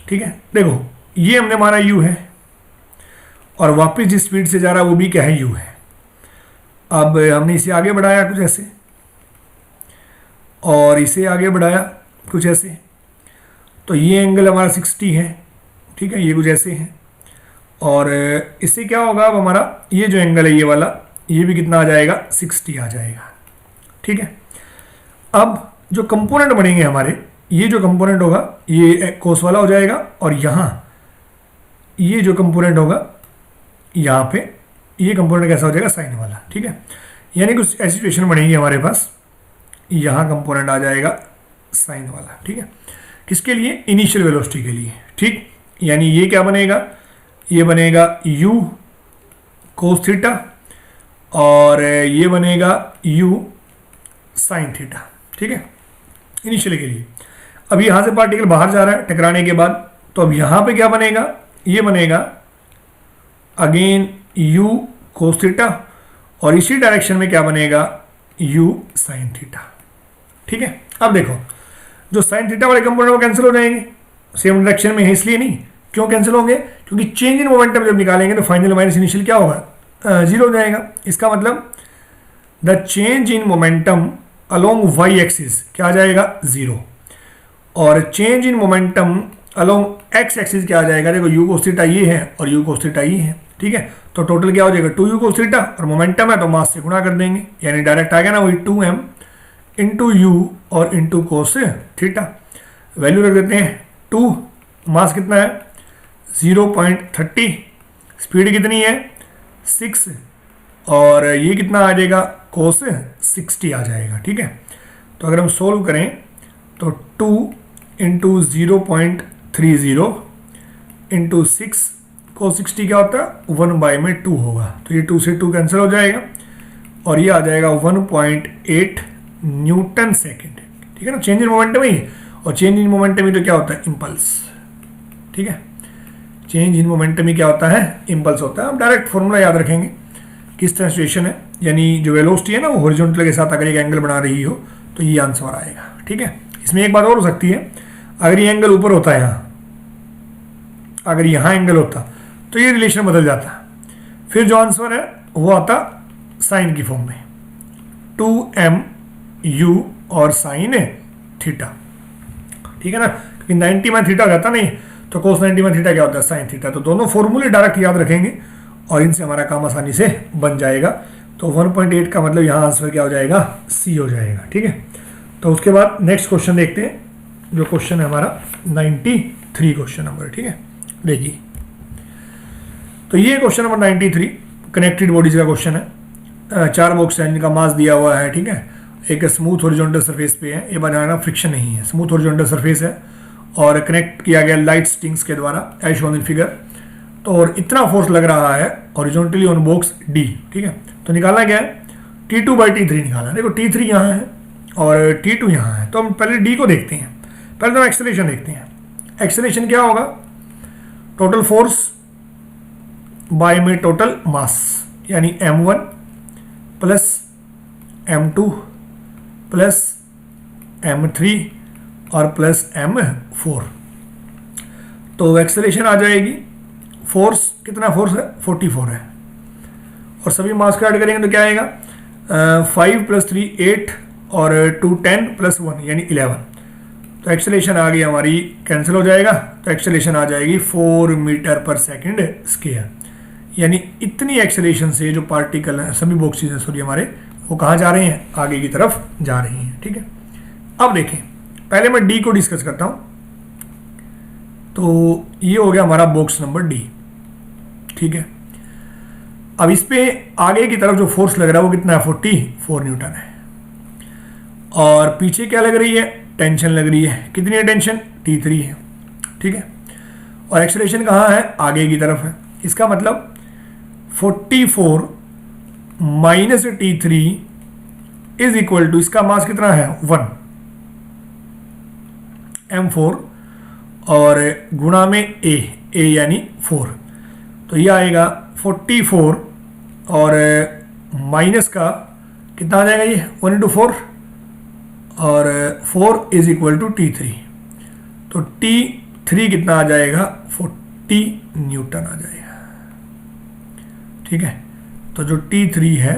ठीक है। देखो ये हमने माना u है और वापस जिस स्पीड से जा रहा है वो भी क्या है u है। अब हमने इसे आगे बढ़ाया कुछ ऐसे और इसे आगे बढ़ाया कुछ ऐसे, तो ये एंगल हमारा 60 है, ठीक है, ये कुछ ऐसे है, और इससे क्या होगा अब हमारा ये जो एंगल है ये वाला, ये भी कितना आ जाएगा 60 आ जाएगा, ठीक है। अब जो कंपोनेंट बनेंगे हमारे, ये जो कंपोनेंट होगा ये कोस वाला हो जाएगा, और यहाँ ये जो कंपोनेंट होगा यहाँ पे ये कंपोनेंट कैसा हो जाएगा साइन वाला, ठीक है। यानी कुछ ऐसी सिचुएशन बनेगी हमारे पास, यहाँ कंपोनेंट आ जाएगा साइन वाला, ठीक है। किसके लिए इनिशियल वेलोसिटी के लिए, ठीक। यानी ये क्या बनेगा, ये बनेगा u कोस थीटा और ये बनेगा u साइन थीटा, ठीक है, इनिशियल के लिए। अब यहाँ से पार्टिकल बाहर जा रहा है टकराने के बाद, तो अब यहाँ पे क्या बनेगा, ये बनेगा अगेन u कोस थीटा और इसी डायरेक्शन में क्या बनेगा u साइन थीटा, ठीक है। अब देखो जो साइन थीटा वाले कंपोनेंट वो कैंसिल हो जाएंगे, सेम डायरेक्शन में है इसलिए नहीं, क्यों कैंसिल होंगे, क्योंकि चेंज इन मोमेंटम जब निकालेंगे तो फाइनल माइनस इनिशियल क्या होगा 0 हो जाएगा। इसका मतलब the change in momentum along y axis क्या आ जाएगा 0, और change in momentum along x axis क्या आ जाएगा, देखो यू कोस थीटा ये है और यू कोस थीटा ये है, ठीक है। तो टोटल क्या हो जाएगा 2u कोस थीटा, और मोमेंटम है तो मास से गुणा कर देंगे, यानी डायरेक्ट आ गया ना वही 2m इंटू यू और इंटू कोस थीटा। वैल्यू रख देते हैं 2, मास कितना है 0.30, स्पीड कितनी है 6 और ये कितना आ जाएगा, कोस 60 आ जाएगा। ठीक है, तो अगर हम सोल्व करें तो 2 इंटू 0.30 इंटू 6, कोस 60 क्या होता है 1/2 होगा, तो ये 2 से 2 कैंसिल हो जाएगा और ये आ जाएगा 1.8 न्यूटन सेकेंड। ठीक है ना, चेंज इन मोमेंटम ही, और चेंज इन मोमेंटम ही तो क्या होता है, इम्पल्स। ठीक है, चेंज इन मोमेंटम ही क्या होता है, इम्पल्स होता है। हम डायरेक्ट फॉर्मूला याद रखेंगे किस तरह सिचुएशन है, यानी जो वेलोसिटी है ना वो हॉरिजॉन्टल के साथ अगर एक एंगल बना रही हो तो ये आंसर आएगा। ठीक है, इसमें एक बात और हो सकती है, अगर ये एंगल ऊपर होता है यहाँ, अगर यहाँ एंगल होता तो ये रिलेशन बदल जाता, फिर जो आंसर है वो आता साइन की फॉर्म में, 2mu और साइन थीटा। ठीक है ना, क्योंकि 90 में थीटा रहता नहीं, तो कोस 90 में थीटा क्या होता है, साइन थीटा। तो दोनों फॉर्मूले डायरेक्ट याद रखेंगे और इनसे हमारा काम आसानी से बन जाएगा। तो 1.8 का मतलब यहाँ आंसर क्या हो जाएगा, सी हो जाएगा। ठीक है, तो उसके बाद नेक्स्ट क्वेश्चन देखते हैं, जो क्वेश्चन है हमारा 93 क्वेश्चन नंबर। ठीक है, देखिए तो ये क्वेश्चन नंबर 93 कनेक्टेड बॉडीज का क्वेश्चन है। 4 बॉक्स है, इनका मास दिया हुआ है। ठीक है, एक स्मूथ हॉरिजॉन्टल सरफेस पे है, ये बनाना फ्रिक्शन नहीं है, स्मूथ हॉरिजॉन्टल सरफेस है और कनेक्ट किया गया लाइट स्टिंग्स के द्वारा एज शोन इन फिगर। तो और इतना फोर्स लग रहा है हॉरिजॉन्टली ऑन बॉक्स डी। ठीक है, तो निकालना क्या है, T2/T3 निकालना है। देखो T3 यहाँ है और T2 यहाँ है, तो हम पहले D को देखते हैं। पहले तो हम एक्सेलरेशन देखते हैं। एक्सेलरेशन क्या होगा, टोटल फोर्स बाय में टोटल मास, यानी m1 plus m2 plus m3 और प्लस m4। तो एक्सेलरेशन आ जाएगी, फोर्स कितना फोर्स है 44 है, और सभी मास का ऐड करेंगे तो क्या आएगा 5 + 3 8 और 2 10 + 1 यानी 11। तो एक्सेलरेशन आ गई हमारी, कैंसिल हो जाएगा, तो एक्सेलरेशन आ जाएगी 4 मीटर पर सेकेंड स्क्वायर। यानी इतनी एक्सेलरेशन से जो पार्टिकल हैं, सभी बॉक्सेस हैं सॉरी हमारे, वो कहाँ जा रहे हैं, आगे की तरफ जा रही हैं। ठीक है, अब देखें, पहले मैं डी को डिस्कस करता हूँ। तो ये हो गया हमारा बॉक्स नंबर डी। ठीक है, अब इस पे आगे की तरफ जो फोर्स लग रहा है वो कितना है, 44 न्यूटन है, और पीछे क्या लग रही है, टेंशन लग रही है। कितनी है टेंशन, T3 है। ठीक है, और एक्सेलरेशन कहाँ है, आगे की तरफ है। इसका मतलब 44 minus T3 is equal to, इसका मास कितना है 1 m4 और गुणा में a यानी 4। तो ये आएगा 44 और माइनस का कितना आ जाएगा, ये 1 × 4 और 4 इज इक्वल टू T3। तो T3 कितना आ जाएगा, 40 न्यूटन आ जाएगा। ठीक है, तो जो T3 है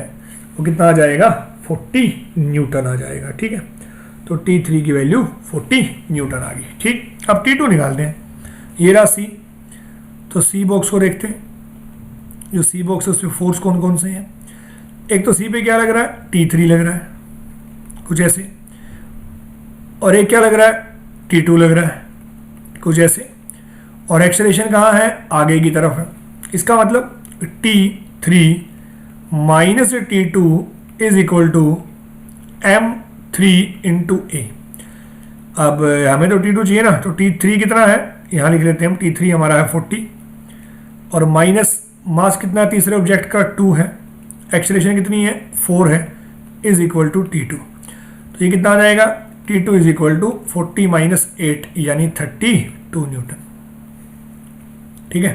वो कितना आ जाएगा, 40 न्यूटन आ जाएगा। ठीक है, तो T3 की वैल्यू 40 न्यूटन आ गई। ठीक, अब T2 निकालते हैं। ये रहा C, तो C बॉक्स को देखते हैं। जो C बॉक्स है उस पर फोर्स कौन कौन से हैं, एक तो C पे क्या लग रहा है, T3 लग रहा है कुछ ऐसे, और एक क्या लग रहा है, T2 लग रहा है कुछ ऐसे, और एक्सेलरेशन कहाँ है, आगे की तरफ है। इसका मतलब T3 minus T2 is equal to m3 × a। अब हमें तो T2 चाहिए ना, तो T3 कितना है, यहाँ लिख लेते हैं हम, T3 हमारा है 40 और माइनस मास कितना है तीसरे ऑब्जेक्ट का 2 है, एक्सेलरेशन कितनी है 4 है, इज इक्वल टू T2। तो ये कितना आ जाएगा, T2 इज इक्वल टू 40 - 8 यानी 32 न्यूटन। ठीक है,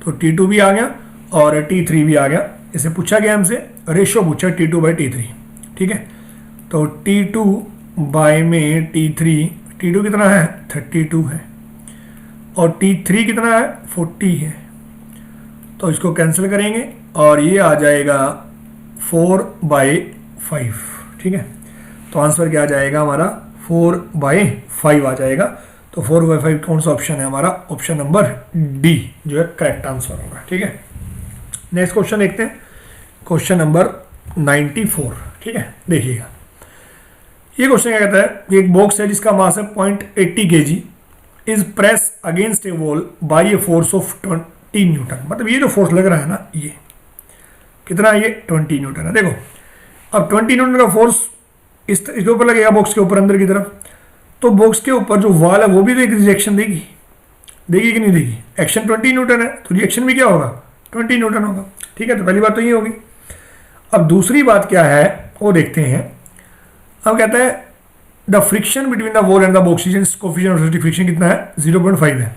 तो T2 भी आ गया और T3 भी आ गया। इसे पूछा गया हमसे, रेशो पूछा T2/T3। ठीक है, तो T2 बाय में T3, T2 कितना है 32 है और T3 कितना है 40 है, तो इसको कैंसिल करेंगे और ये आ जाएगा 4/5। ठीक है, तो आंसर क्या आ जाएगा हमारा, 4/5 आ जाएगा। तो 4/5 कौन सा ऑप्शन है हमारा, ऑप्शन नंबर डी जो है करेक्ट आंसर होगा। ठीक है, नेक्स्ट क्वेश्चन देखते हैं, क्वेश्चन नंबर 94। ठीक है, देखिएगा ये क्वेश्चन क्या कहता है, एक बॉक्स है जिसका मास है 0.80 kg is press against A wall bye a force of 20 Newton. मतलब ये जो फोर्स लग रहा है ना, ये कितना ये 20 न्यूटन है। देखो अब 20 न्यूटन का फोर्स इसके ऊपर लगेगा, बॉक्स के ऊपर अंदर की तरफ, तो बॉक्स के ऊपर जो वॉल है वो भी तो एक रिएक्शन देगी, देगी कि नहीं देगी। एक्शन 20 न्यूटन है तो रिएक्शन भी क्या होगा 20 न्यूटन होगा। ठीक है, तो पहली बात तो ये होगी। अब दूसरी बात क्या है वो देखते हैं। अब कहता है the friction between the wall and the box coefficient of relative friction कितना है 0.5 है।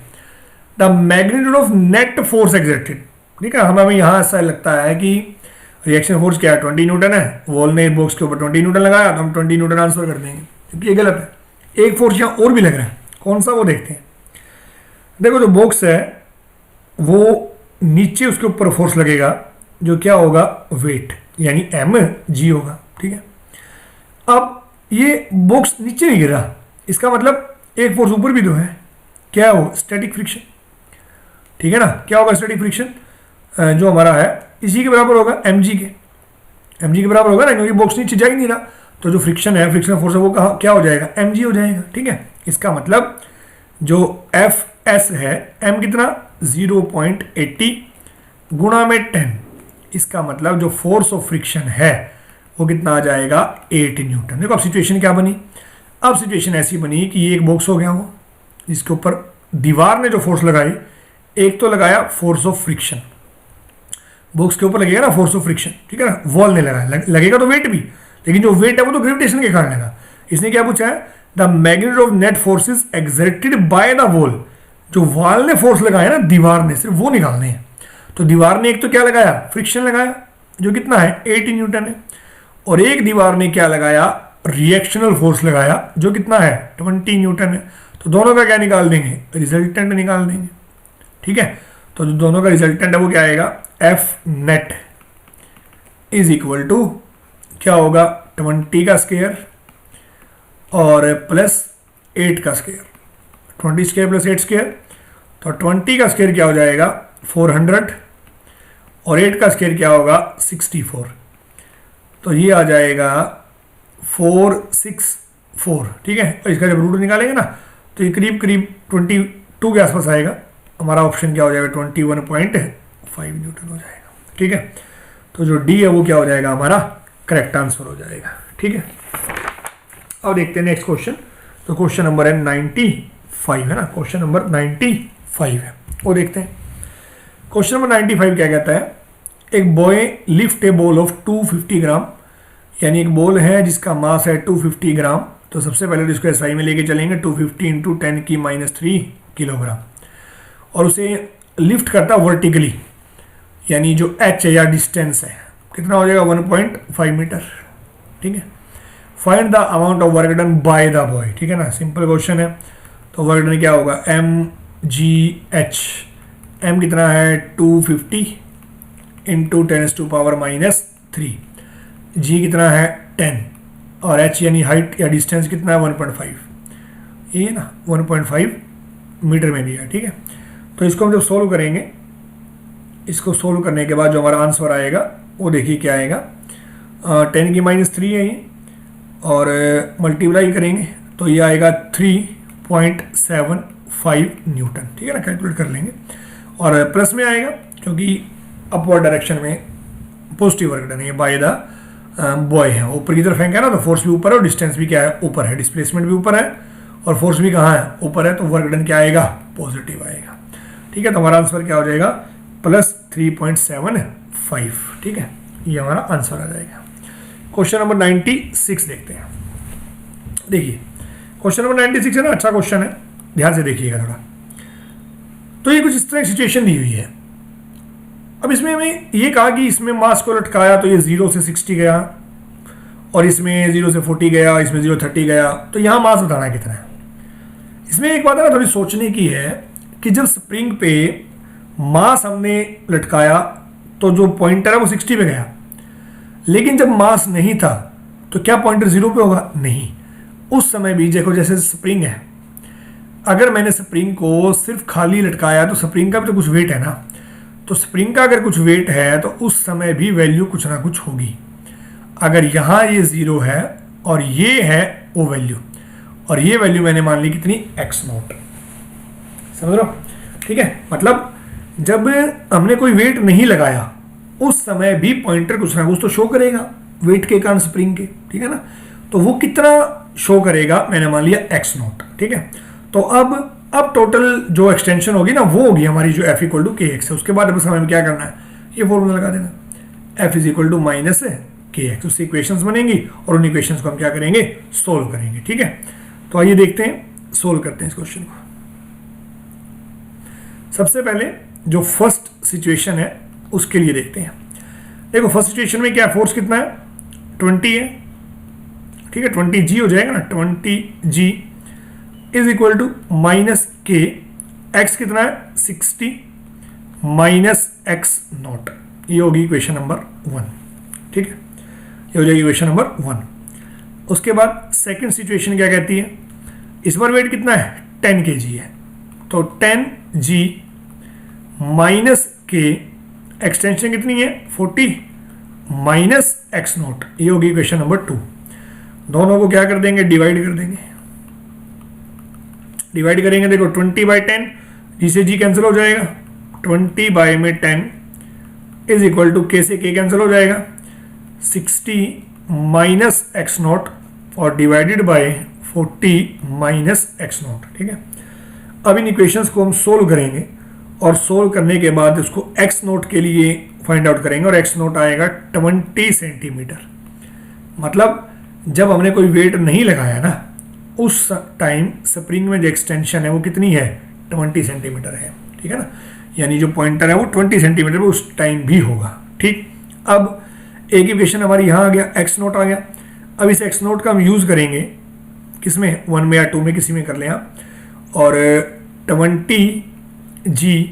The magnitude of net force exerted, ठीक है, हमें यहाँ ऐसा लगता है कि रिएक्शन फोर्स क्या है 20 न्यूटन है, वॉल ने बॉक्स के ऊपर 20 न्यूटन लगाया तो हम 20 न्यूटन आंसर कर देंगे, क्योंकि ये गलत है। एक फोर्स यहाँ और भी लग रहा है, कौन सा वो देखते हैं। देखो जो बॉक्स है वो नीचे उसके ऊपर फोर्स लगेगा जो क्या होगा वेट, यानी mg होगा। ठीक है, अब ये बॉक्स नीचे नहीं गिरा, इसका मतलब एक फोर्स ऊपर भी तो है, क्या है वो स्टैटिक फ्रिक्शन। ठीक है ना, क्या होगा स्टैटिक फ्रिक्शन जो हमारा है इसी के बराबर होगा mg के बराबर होगा ना, क्योंकि बॉक्स नीचे जा ही नहीं रहा, तो जो फ्रिक्शन है फ्रिक्शन फोर्स है वो कहाँ क्या हो जाएगा mg हो जाएगा। ठीक है, इसका मतलब जो fs है m कितना 0.80 गुणा में 10, इसका मतलब जो फोर्स ऑफ फ्रिक्शन है वो कितना आ जाएगा 8 न्यूटन। देखो अब सिचुएशन क्या बनी, अब सिचुएशन ऐसी बनी कि ये एक बॉक्स हो गया वो, जिसके ऊपर दीवार ने जो फोर्स लगाई, एक तो लगाया फोर्स ऑफ फ्रिक्शन, बॉक्स के ऊपर लगेगा ना फोर्स ऑफ फ्रिक्शन, ठीक है ना, वॉल ने लगाया, लगेगा तो वेट भी, लेकिन जो वेट है वो तो ग्रेविटेशन के कारण लगा। इसने क्या पूछा है the magnitude of net forces exerted by the wall, जो वॉल ने फोर्स लगाया ना दीवार ने, सिर्फ वो निकालने हैं। तो दीवार ने एक तो क्या लगाया फ्रिक्शन लगाया जो कितना है 8 न्यूटन है, और एक दीवार ने क्या लगाया रिएक्शनल फोर्स लगाया जो कितना है 20 न्यूटन है। तो दोनों का क्या निकाल देंगे रिजल्टेंट निकाल देंगे। ठीक है, तो जो दोनों का रिजल्टेंट है वो क्या आएगा F net is equal to क्या होगा 20 का स्क्वायर और प्लस 8 का स्क्वायर, 20 स्क्वायर प्लस 8 स्क्वायर, तो 20 का स्क्वायर क्या हो जाएगा 400 और 8 का स्क्वायर क्या होगा 64, तो ये आ जाएगा 464। ठीक है, और इसका जब रूट निकालेंगे ना तो ये करीब करीब 22 के आसपास आएगा, हमारा ऑप्शन क्या हो जाएगा 21.5 न्यूटन हो जाएगा। ठीक है, तो जो डी है वो क्या हो जाएगा हमारा करेक्ट आंसर हो जाएगा। ठीक है, अब देखते हैं नेक्स्ट क्वेश्चन। तो क्वेश्चन नंबर है 95 है ना, क्वेश्चन नंबर 95 है वो देखते हैं। क्वेश्चन नंबर 95 क्या कहता है, एक boy lift A ball of 250 ग्राम, यानी एक बॉल है जिसका मास है 250 ग्राम। तो सबसे पहले तो इसको एसआई में लेके चलेंगे 250 इंटू 10⁻³ किलोग्राम, और उसे लिफ्ट करता वर्टिकली, यानी जो एच या डिस्टेंस है कितना हो जाएगा 1.5 मीटर। ठीक है, find the amount of work done by the boy. ठीक है ना, सिंपल क्वेश्चन है। तो वर्क डन क्या होगा mgh, m कितना है 250 इंटू 10⁻³ g कितना है 10 और h यानी हाइट या डिस्टेंस कितना है 1.5, ये ना 1.5 मीटर में दिया है। ठीक है, तो इसको हम जब सोल्व करेंगे, इसको सोल्व करने के बाद जो हमारा आंसर आएगा वो देखिए क्या आएगा 10⁻³ है ये, और मल्टीप्लाई करेंगे तो ये आएगा 3.75 न्यूटन। ठीक है ना, कैलकुलेट कर लेंगे, और प्लस में आएगा क्योंकि अपवर्ड डायरेक्शन में पॉजिटिव वर्क डन है बाय द बॉय है, ऊपर की तरफ फेंका है ना, तो फोर्स भी ऊपर है और डिस्टेंस भी क्या है ऊपर है, डिस्प्लेसमेंट भी ऊपर है और फोर्स भी कहाँ है ऊपर है, तो वर्क डन क्या आएगा पॉजिटिव आएगा। ठीक है, तो हमारा आंसर क्या हो जाएगा प्लस 3.75। ठीक है, ये हमारा आंसर आ जाएगा। क्वेश्चन नंबर 96 देखते हैं। देखिए क्वेश्चन नंबर 96 है ना, अच्छा क्वेश्चन है, ध्यान से देखिएगा थोड़ा। तो ये कुछ इस तरह की सिचुएशन दी हुई है। अब इसमें हमें ये कहा कि इसमें मास को लटकाया तो ये 0 से 60 गया, और इसमें 0 से 40 गया, इसमें 0 30 गया, तो यहाँ मास बताना है कितना है। इसमें एक बात है ना थोड़ी सोचने की है कि जब स्प्रिंग पे मास हमने लटकाया तो जो पॉइंटर है वो 60 पे गया, लेकिन जब मास नहीं था तो क्या पॉइंटर 0 पे होगा? नहीं। उस समय भी देखो जैसे स्प्रिंग है, अगर मैंने स्प्रिंग को सिर्फ खाली लटकाया तो स्प्रिंग का भी तो कुछ वेट है ना, तो स्प्रिंग का अगर कुछ वेट है तो उस समय भी वैल्यू कुछ ना कुछ होगी। अगर यहाँ ये 0 है और ये है वो वैल्यू, और ये वैल्यू मैंने मान ली कितनी x0, समझ लो? ठीक है, मतलब जब हमने कोई वेट नहीं लगाया उस समय भी पॉइंटर कुछ ना कुछ तो शो करेगा वेट के कारण स्प्रिंग के, ठीक है ना। तो वो कितना शो करेगा, मैंने मान लिया x नॉट, ठीक है। तो अब टोटल जो एक्सटेंशन होगी ना वो होगी हमारी जो f इक्वल टू के एक्स है। उसके बाद बस हमें क्या करना है, ये फॉर्मूला लगा देना, f is equal to minus k x. उससे इक्वेशंस बनेंगी और उन इक्वेशंस को हम क्या करेंगे, सोल्व करेंगे, ठीक है। तो आइए देखते हैं, सोल्व करते हैं इस क्वेश्चन को। सबसे पहले जो फर्स्ट सिचुएशन है उसके लिए देखते हैं। देखो फर्स्ट सिचुएशन में क्या फोर्स कितना है, 20 है, ठीक है। 20g हो जाएगा ना, 20g is equal to minus k x कितना है 60 माइनस एक्स नॉट। ये होगी इक्वेशन नंबर 1, ठीक है। ये हो जाएगी इक्वेशन नंबर 1। उसके बाद सेकंड सिचुएशन क्या कहती है, इस बार वेट कितना है 10 kg है, तो 10g माइनस के एक्सटेंशन कितनी है 40 माइनस एक्स नॉट। ये होगी इक्वेशन नंबर 2। दोनों को क्या कर देंगे, डिवाइड कर देंगे। डिवाइड करेंगे, देखो 20/10 जिसे जी कैंसिल हो जाएगा, 20/10 इज इक्वल टू के से के कैंसिल हो जाएगा, 60 माइनस एक्स नॉट और divided bye 40 minus x not, ठीक है। अब इन इक्वेशंस को हम सोल्व करेंगे और सोल्व करने के बाद उसको एक्स नोट के लिए फाइंड आउट करेंगे और एक्स नोट आएगा 20 सेंटीमीटर। मतलब जब हमने कोई वेट नहीं लगाया ना उस टाइम स्प्रिंग में जो एक्सटेंशन है वो कितनी है 20 सेंटीमीटर है, ठीक है ना। यानी जो पॉइंटर है वो 20 सेंटीमीटर उस टाइम भी होगा, ठीक। अब एक इक्वेशन हमारी यहाँ आ गया, एक्स नोट आ गया। अब इस एक्स नोट का हम यूज़ करेंगे किसमें, 1 में या 2 में, किसी में कर लें आप। और 20g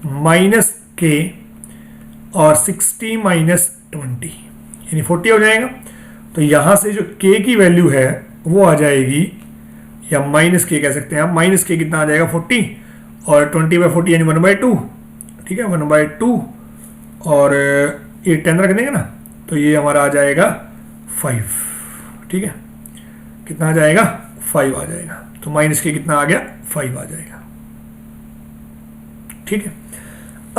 माइनस के और 60 माइनस 20 यानी 40 हो जाएगा। तो यहाँ से जो k की वैल्यू है वो आ जाएगी, या माइनस के कह सकते हैं आप, माइनस के कितना आ जाएगा 40 और 20/40 यानी 1/2, ठीक है 1/2 और ये 10 रख देंगे ना, तो ये हमारा आ जाएगा 5, ठीक है। कितना आ जाएगा 5 आ जाएगा, तो माइनस के कितना आ गया 5 आ जाएगा, ठीक है।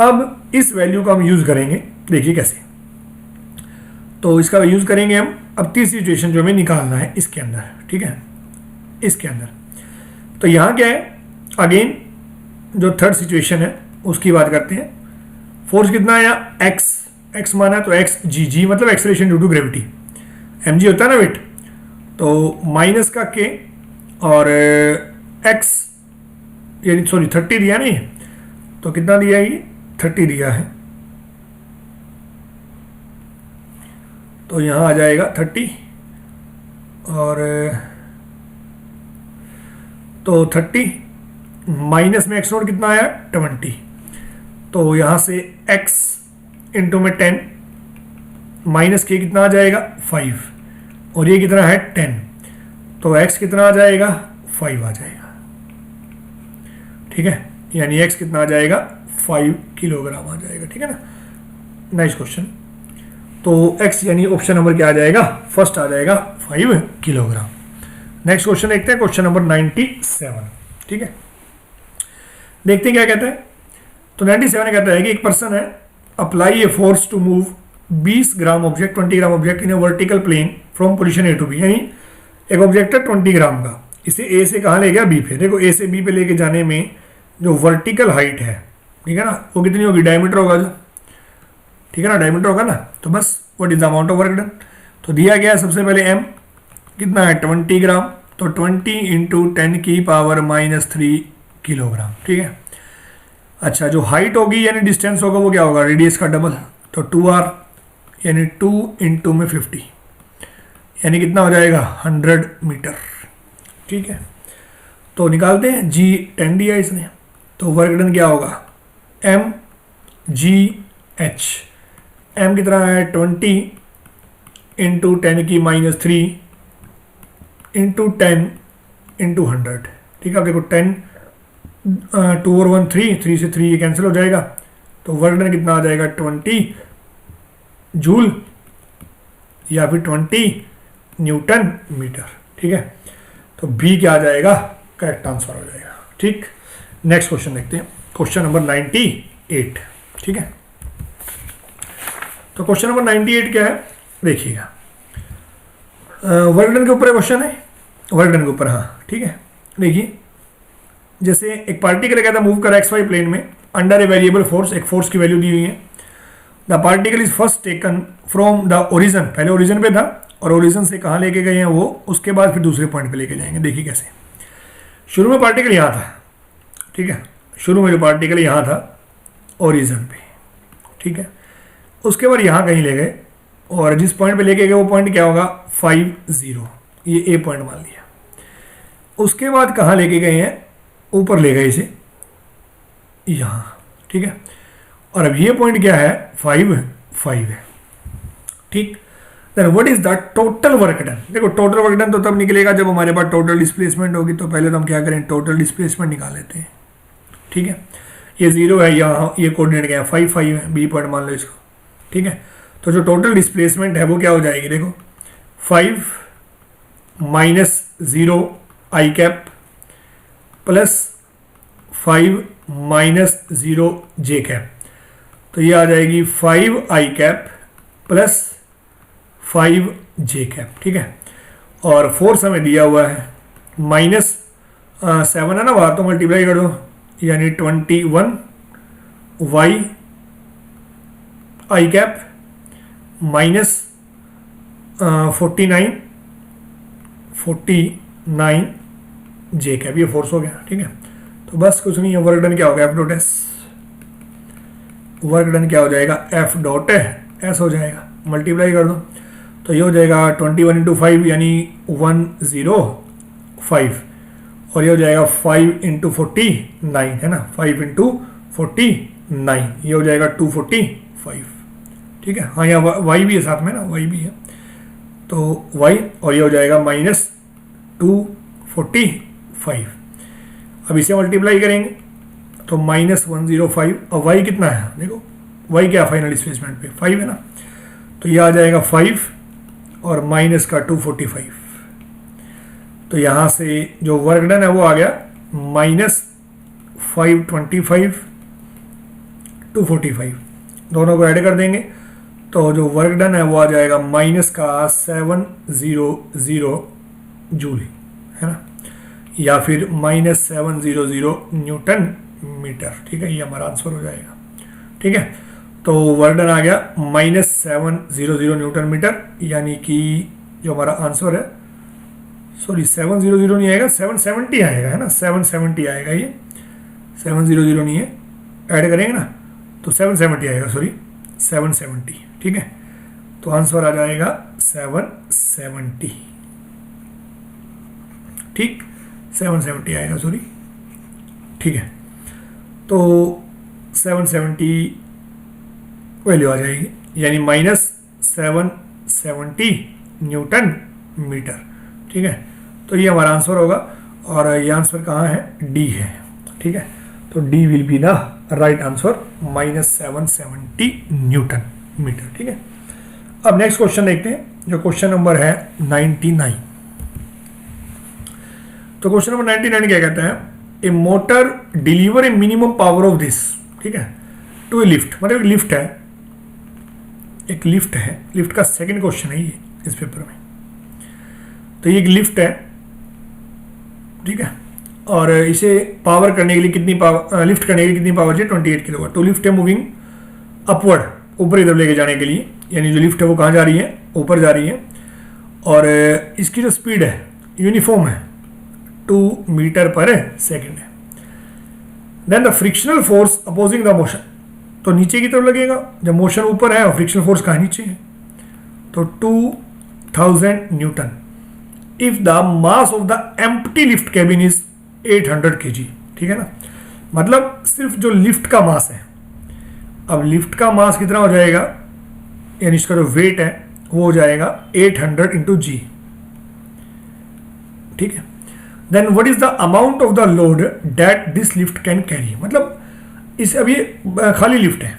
अब इस वैल्यू का हम यूज करेंगे, देखिए कैसे। तो इसका यूज करेंगे हम अब तीसरी सिचुएशन जो हमें निकालना है इसके अंदर, ठीक है, इसके अंदर। तो यहाँ क्या है, अगेन जो थर्ड सिचुएशन है उसकी बात करते हैं। फोर्स कितना है यहाँ एक्स माना, तो एक्स जी मतलब acceleration due to gravity, mg होता है ना वेट। तो माइनस का के और एक्स यानी सॉरी 30 दिया नहीं, तो कितना दिया ये 30 दिया है, तो यहाँ आ जाएगा 30 और तो 30 माइनस में एक्स नोट कितना आया 20, तो यहाँ से x इंटू में 10 माइनस के कितना आ जाएगा 5 और ये कितना है 10, तो x कितना आ जाएगा 5 आ जाएगा, ठीक है। यानी x कितना आ जाएगा 5 किलोग्राम आ जाएगा, ठीक है ना। Nice question. तो x यानी ऑप्शन नंबर क्या आ जाएगा, फर्स्ट आ जाएगा 5 किलोग्राम। नेक्स्ट क्वेश्चन देखते हैं, क्वेश्चन नंबर 97, ठीक है। देखते हैं क्या कहता है। तो 97 कहता है कि एक पर्सन है, apply a force to move 20 gram object 20 gram object in a vertical plane from position A to B. यानी एक ऑब्जेक्ट है 20 ग्राम का, इसे ए से कहाँ ले गया बी पे। देखो ए से बी पे लेके जाने में जो वर्टिकल हाइट है, ठीक है ना, वो कितनी होगी, डायमीटर होगा जो, ठीक है ना, डायमीटर होगा ना। तो बस what is the amount of work done, तो दिया गया है सबसे पहले m कितना है 20 ग्राम, तो 20 इंटू 10 की पावर -3 किलोग्राम, ठीक है। अच्छा जो हाइट होगी यानी डिस्टेंस होगा वो क्या होगा, रेडियस का डबल, तो 2r यानी 2 इंटू में 50 यानी कितना हो जाएगा 100 मीटर, ठीक है। तो निकालते हैं, g 10 दिया इसने, तो वर्क डन क्या होगा m g h, m कितना है 20 इंटू 10 की -3 इंटू 10 इंटू 100, ठीक है। अब देखो 10 2 और 1 3 से 3 ये कैंसिल हो जाएगा, तो वर्क डन कितना आ जाएगा 20 जूल या फिर 20 न्यूटन मीटर, ठीक है। तो बी क्या आ जाएगा, करेक्ट आंसर हो जाएगा, ठीक। नेक्स्ट क्वेश्चन देखते हैं, क्वेश्चन नंबर 98, ठीक है। तो क्वेश्चन नंबर 98 क्या है देखिएगा, वर्क डन के ऊपर क्वेश्चन है, वर्क डन के ऊपर, हाँ ठीक है। देखिए जैसे एक पार्टिकल कहता है मूव कर एक्स वाई प्लेन में अंडर ए वेरिएबल फोर्स, एक फोर्स की वैल्यू दी हुई है। The particle is first taken from the origin, पहले ओरिजन पे था और ओरिजन से कहाँ लेके गए हैं वो, उसके बाद फिर दूसरे पॉइंट पे लेके जाएंगे। देखिए कैसे, शुरू में पार्टिकल यहाँ था, ठीक है, शुरू में जो पार्टिकल यहाँ था ओरिजन पे, ठीक है, उसके बाद यहाँ कहीं ले गए और जिस पॉइंट पे लेके गए वो पॉइंट क्या होगा 5 0, ये ए पॉइंट मान लिया। उसके बाद कहाँ लेके गए हैं, ऊपर ले गए इसे यहाँ, ठीक है, और अब ये पॉइंट क्या है 5 है, ठीक। Then what is the total work done, देखो टोटल वर्क डन तो तब निकलेगा जब हमारे पास टोटल डिस्प्लेसमेंट होगी। तो पहले तो हम क्या करें, टोटल डिस्प्लेसमेंट निकाल लेते हैं, ठीक है। ये 0 है, यहाँ ये कोऑर्डिनेट क्या है 5 है, बी पॉइंट मान लो इसको, ठीक है। तो जो टोटल डिस्प्लेसमेंट है वो क्या हो जाएगी, देखो 5 - 0 आई कैप प्लस 5 - 0 जे कैप, तो ये आ जाएगी 5 आई कैप प्लस 5 जे कैप, ठीक है। और फोर्स हमें दिया हुआ है -7 है ना, बाहर तो मल्टीप्लाई कर दो, यानी 21 वाई आई कैप माइनस 49 जे कैप, ये फोर्स हो गया, ठीक है। तो बस कुछ नहीं है, वर्क डन क्या होगा F dot S, work done क्या हो जाएगा एफ डॉट एस हो जाएगा, मल्टीप्लाई कर दो तो ये हो जाएगा 21 × 5 यानी 105, और ये हो जाएगा 5 × 49 है ना, 5 × 49 ये हो जाएगा 245, ठीक है। हाँ यहाँ वाई भी है साथ में ना, वाई भी है, तो वाई और ये हो जाएगा -245। अब इसे मल्टीप्लाई करेंगे तो -105, और वाई कितना है देखो, वाई क्या फाइनल डिस्प्लेसमेंट पे 5 है ना, तो ये आ जाएगा 5 और माइनस का 245। तो यहाँ से जो वर्क डन है वो आ गया -525 245, दोनों को ऐड कर देंगे तो जो वर्क डन है वो आ जाएगा -700 जूल, है ना, या फिर -700 न्यूटन मीटर, ठीक है, ये हमारा आंसर हो जाएगा, ठीक है। तो वर्क डन आ गया -700 न्यूटन मीटर, यानी कि जो हमारा आंसर है, सॉरी 700 नहीं आएगा, 770 आएगा, है ना, 770 आएगा, ये 700 नहीं है, ऐड करेंगे ना तो 770 आएगा, सॉरी 770, ठीक है। तो आंसर आ जाएगा 770, ठीक, 770 आएगा, सॉरी, ठीक है। तो 770 वैल्यू आ जाएगी, यानी -770 न्यूटन मीटर, ठीक है। तो ये हमारा आंसर होगा, और ये आंसर कहाँ है, डी है, ठीक है। तो D will be the right answer, -770 newton meter, ठीक है। अब नेक्स्ट क्वेश्चन देखते हैं, जो क्वेश्चन नंबर है 99। तो क्वेश्चन नंबर 99 क्या कहता है, a motor deliver a minimum power of this, ठीक है, टू ए लिफ्ट, मतलब एक लिफ्ट है, एक लिफ्ट है, लिफ्ट का सेकंड क्वेश्चन है ये इस पेपर में। तो ये एक लिफ्ट है, ठीक है, और इसे पावर करने के लिए कितनी पावर, लिफ्ट करने के लिए कितनी पावर चाहिए 28 किलोवाट। तो लिफ्ट है मूविंग अपवर्ड, ऊपर इधर लेके जाने के लिए, यानी जो लिफ्ट है वो कहाँ जा रही है, ऊपर जा रही है, और इसकी जो स्पीड है यूनिफॉर्म है 2 मीटर पर सेकेंड है। Then the frictional force opposing the motion, तो नीचे की तरफ लगेगा, जब मोशन ऊपर है और फ्रिक्शनल फोर्स कहाँ नीचे है, तो 2000 Newton if the mass of the empty lift cabin is 800 kg, ठीक है ना, मतलब सिर्फ जो लिफ्ट का मास है। अब लिफ्ट का मास कितना हो जाएगा, यानी इसका जो वेट है वो हो जाएगा 800 × g, ठीक है। Then what is the amount of the load that this lift can carry, मतलब इस अब ये खाली लिफ्ट है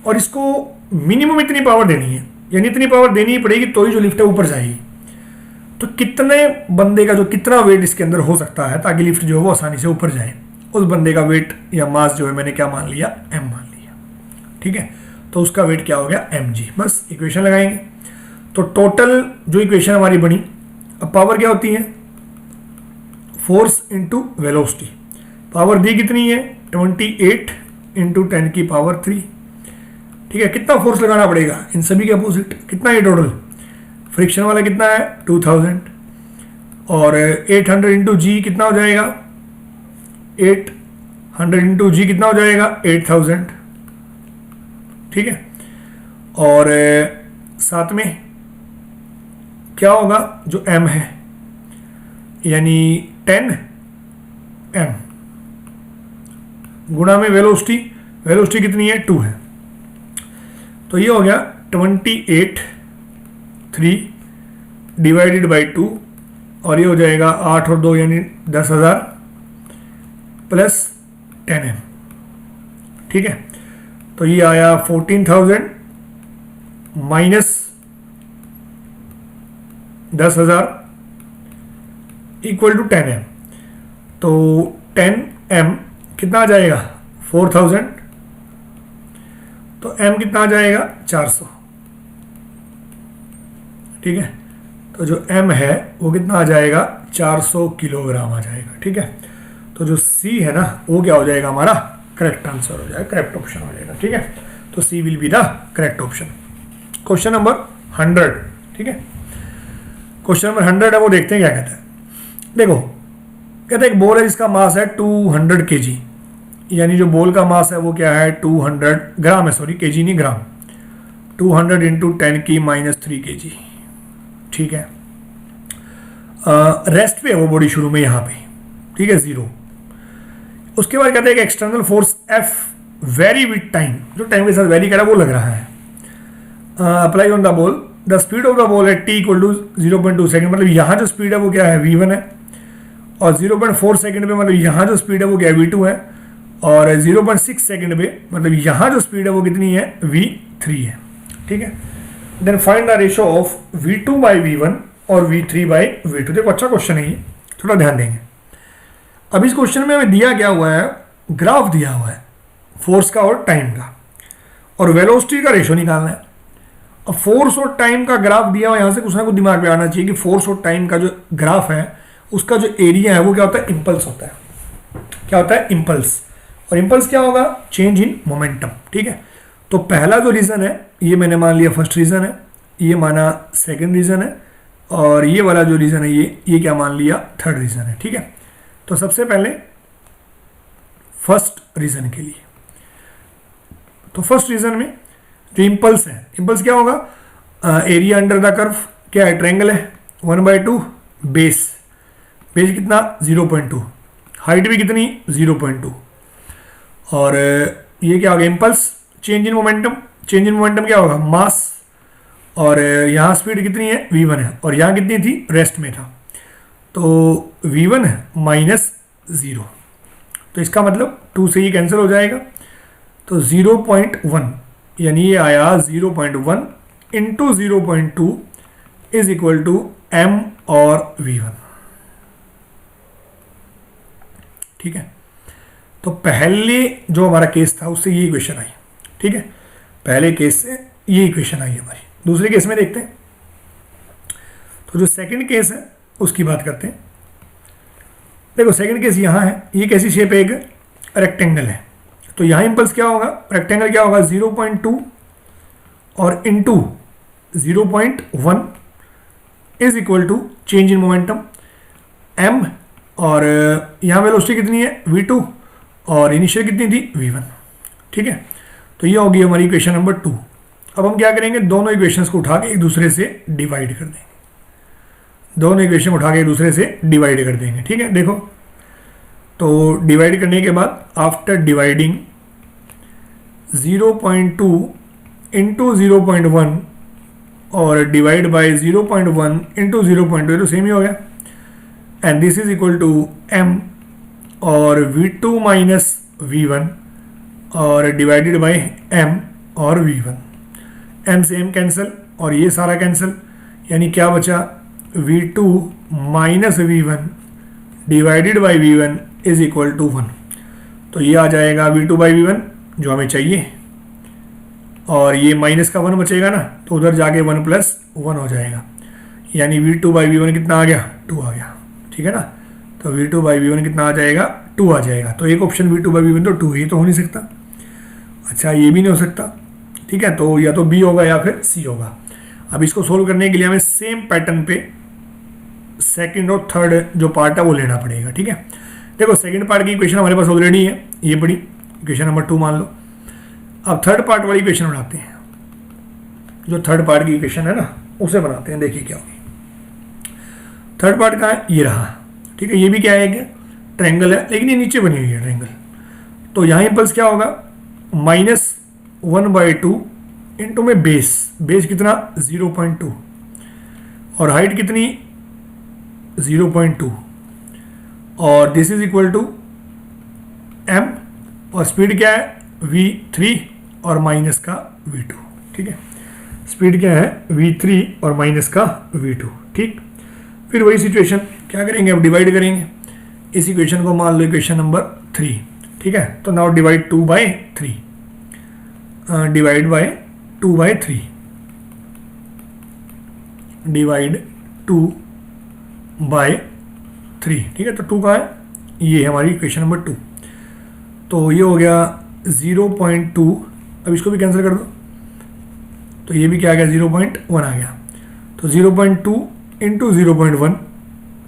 और इसको मिनिमम इतनी पावर देनी है, यानी इतनी पावर देनी ही पड़ेगी तो ही जो लिफ्ट है ऊपर जाएगी। तो कितने बंदे का जो कितना वेट इसके अंदर हो सकता है ताकि लिफ्ट जो है वो आसानी से ऊपर जाए, उस बंदे का वेट या मास जो है मैंने क्या मान लिया, m मान लिया, ठीक है। तो उसका वेट क्या हो गया mg। बस इक्वेशन लगाएंगे तो टोटल जो इक्वेशन हमारी बनी, अब पावर क्या होती है, फोर्स इंटू वेलोसिटी। पावर दी कितनी है 28 इंटू 10 की पावर 3। ठीक है, कितना फोर्स लगाना पड़ेगा इन सभी के अपोजिट, कितना है टोटल, फ्रिक्शन वाला कितना है 2000 और 800 इंटू जी कितना हो जाएगा, 800 इंटू जी कितना हो जाएगा 8000। ठीक है, और साथ में क्या होगा जो m है, यानी 10 m गुणा में वेलोसिटी, वेलोसिटी कितनी है 2 है, तो ये हो गया 28/3 डिवाइडेड बाई 2 और ये हो जाएगा 8 और 2 यानी 10,000 प्लस 10m। ठीक है, तो ये आया 14,000 माइनस 10,000 इक्वल टू 10m। तो 10m कितना आ जाएगा 4,000, तो m कितना आ जाएगा 400। ठीक है, तो जो m है वो कितना आ जाएगा 400 किलोग्राम आ जाएगा। ठीक है, तो जो c है ना वो क्या हो जाएगा हमारा करेक्ट आंसर हो जाएगा, करेक्ट ऑप्शन हो जाएगा। ठीक है, तो c will be the correct option. Question number 100। ठीक है, क्वेश्चन नंबर 100 है, वो देखते हैं क्या कहता है। देखो, कहते हैं एक बॉल है जिसका मास है 200 kg, यानी जो बॉल का मास है वो क्या है 200 ग्राम है, सॉरी kg नहीं ग्राम, 200 इंटू 10 की -3 kg। ठीक है, रेस्ट पे है वो बॉडी शुरू में यहाँ पे। ठीक है, 0। उसके बाद कहते हैं कि external force F very with time, जो टाइम के साथ वेरी कर रहा है वो लग रहा है, apply on the ball, the speed of the ball है t इक्वल टू 0.2 सेकेंड, मतलब यहाँ जो स्पीड है वो क्या है v1 है, और 0.4 सेकेंड पे मतलब यहाँ जो स्पीड है वो क्या है v2 है, और 0.6 सेकेंड पे मतलब यहाँ जो स्पीड है वो कितनी है v3 है। ठीक है, then find the ratio of v2 by v1 और v3 बाई v2। देखो अच्छा क्वेश्चन है ये, थोड़ा ध्यान देंगे। अब इस क्वेश्चन में हमें दिया क्या हुआ है, ग्राफ दिया हुआ है फोर्स का और टाइम का, और वेलोसिटी का रेशो निकालना है। अब फोर्स और टाइम का ग्राफ दिया हुआ, यहाँ से कुछ ना कुछ दिमाग में आना चाहिए कि फोर्स और टाइम का जो ग्राफ है उसका जो एरिया है वो क्या होता है, इम्पल्स होता है। क्या होता है, इम्पल्स। और इम्पल्स क्या होगा, चेंज इन मोमेंटम। ठीक है, तो पहला जो रीजन है ये मैंने मान लिया फर्स्ट रीजन है, ये माना सेकंड रीजन है, और ये वाला जो रीजन है ये क्या मान लिया थर्ड रीजन है। ठीक है, तो सबसे पहले फर्स्ट रीजन के लिए, तो फर्स्ट रीजन में जो इम्पल्स है, इम्पल्स क्या होगा, एरिया अंडर द कर्व क्या है, ट्रायंगल है, 1/2 बेस, बेस कितना 0.2, हाइट भी कितनी 0.2, और ये क्या होगा impulse, change in momentum, change in momentum क्या होगा मास, और यहाँ स्पीड कितनी है v1 है, और यहाँ कितनी थी रेस्ट में था, तो v1 -0, तो इसका मतलब 2 से ही कैंसिल हो जाएगा, तो 0.1 यानी ये आया 0.1 into 0.2 is equal to m और v1। ठीक है, तो पहले जो हमारा केस था उससे ये इक्वेशन आई। ठीक है, पहले केस से ये इक्वेशन आई हमारी। दूसरे केस में देखते हैं, तो जो सेकंड केस है उसकी बात करते हैं। देखो सेकंड केस यहाँ है, ये कैसी शेप है, एक रेक्टेंगल है, तो यहाँ इम्पल्स क्या होगा, रेक्टेंगल क्या होगा 0.2 और into 0.1 is equal to change in momentum m, और यहाँ वेलोसिटी कितनी है v2 और इनिशियल कितनी थी v1। ठीक है, तो ये होगी हमारी इक्वेशन नंबर 2। अब हम क्या करेंगे, दोनों इक्वेशंस को उठा के एक दूसरे से डिवाइड कर देंगे, दोनों इक्वेशन उठा के एक दूसरे से डिवाइड कर देंगे। ठीक है, देखो तो डिवाइड करने के बाद आफ्टर डिवाइडिंग 0.2 इंटू 0.1 और डिवाइड बाई 0.1 इंटू 0.2, तो सेम ही हो गया, and this is equal to m और v2 माइनस v1 और डिवाइडेड बाई m और v1, m से m कैंसिल और ये सारा कैंसिल, यानी क्या बचा v2 minus v1 divided by v1 is equal to 1। तो ये आ जाएगा v2 बाई v1 जो हमें चाहिए, और ये माइनस का 1 बचेगा ना, तो उधर जाके 1 + 1 हो जाएगा, यानी V2/V1 कितना आ गया, 2 आ गया। ठीक है ना, तो V2/V1 कितना आ जाएगा, 2 आ जाएगा। तो एक ऑप्शन V2/V1 तो 2 ही तो हो नहीं सकता। अच्छा, ये भी नहीं हो सकता। ठीक है, तो या तो B होगा या फिर C होगा। अब इसको सोल्व करने के लिए हमें सेम पैटर्न पे सेकंड और थर्ड जो पार्ट है वो लेना पड़ेगा। ठीक है, देखो सेकंड पार्ट की इक्वेशन हमारे पास ऑलरेडी है, ये बड़ी इक्वेशन नंबर 2 मान लो। अब थर्ड पार्ट वाली इक्वेशन बनाते हैं, जो थर्ड पार्ट की इक्वेशन है ना उसे बनाते हैं। देखिए क्या होगी। थर्ड पार्ट का है, ये रहा। ठीक है, ये भी क्या है, क्या ट्रायंगल है, लेकिन ये नीचे बनी हुई है ट्रायंगल। तो यहाँ इम्पल्स क्या होगा, -1/2 इंटू में बेस कितना 0.2 और हाइट कितनी 0.2 और this is equal to m और स्पीड क्या है v3 और माइनस का v2। ठीक है, स्पीड क्या है v3 और माइनस का v2। ठीक, फिर वही सिचुएशन क्या करेंगे, अब डिवाइड करेंगे इस इक्वेशन को, मान लो इक्वेशन नंबर 3। ठीक है, तो now divide 2/3, divide by 2/3, divide 2/3। ठीक है, तो 2 का है, ये है हमारी इक्वेशन नंबर 2। तो ये हो गया 0.2। अब इसको भी कैंसिल कर दो, तो ये भी क्या आ गया 0.1 आ गया। तो 0.2 इंटू 0.1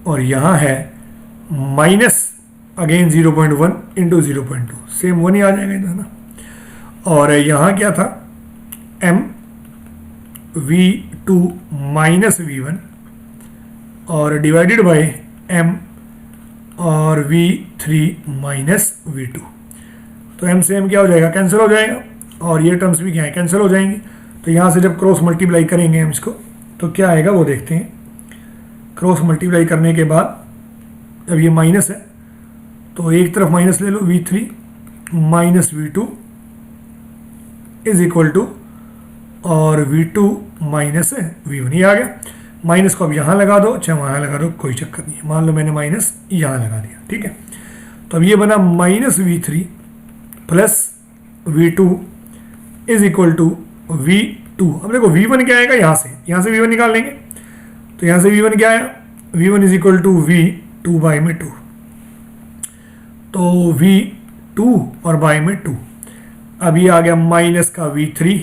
और यहाँ है माइनस अगेन 0.1 इंटू 0.2, सेम 1 ही आ जाएगा इधर ना। और यहाँ क्या था m v2 माइनस v1 और डिवाइडेड बाय m और v3 माइनस v2। तो m से m क्या हो जाएगा, कैंसिल हो जाएगा, और ये टर्म्स भी क्या है, कैंसिल हो जाएंगे। तो यहाँ से जब क्रॉस मल्टीप्लाई करेंगे हम इसको, तो क्या आएगा वो देखते हैं। क्रॉस मल्टीप्लाई करने के बाद जब ये माइनस है तो एक तरफ माइनस ले लो, v3 minus v2 is equal to और v2 माइनस v1, ये आ गया। माइनस को अब यहाँ लगा दो, चाहे वहाँ लगा दो, कोई चक्कर नहीं है। मान लो मैंने माइनस यहाँ लगा दिया। ठीक है, तो अब ये बना -v3 plus v2 is equal to v2। अब देखो v1 क्या आएगा, यहाँ से v1 निकाल लेंगे। तो यहाँ से v1 क्या आया, v1 is equal to v2/2। तो v2 और बाय में 2। अब ये आ गया माइनस का v3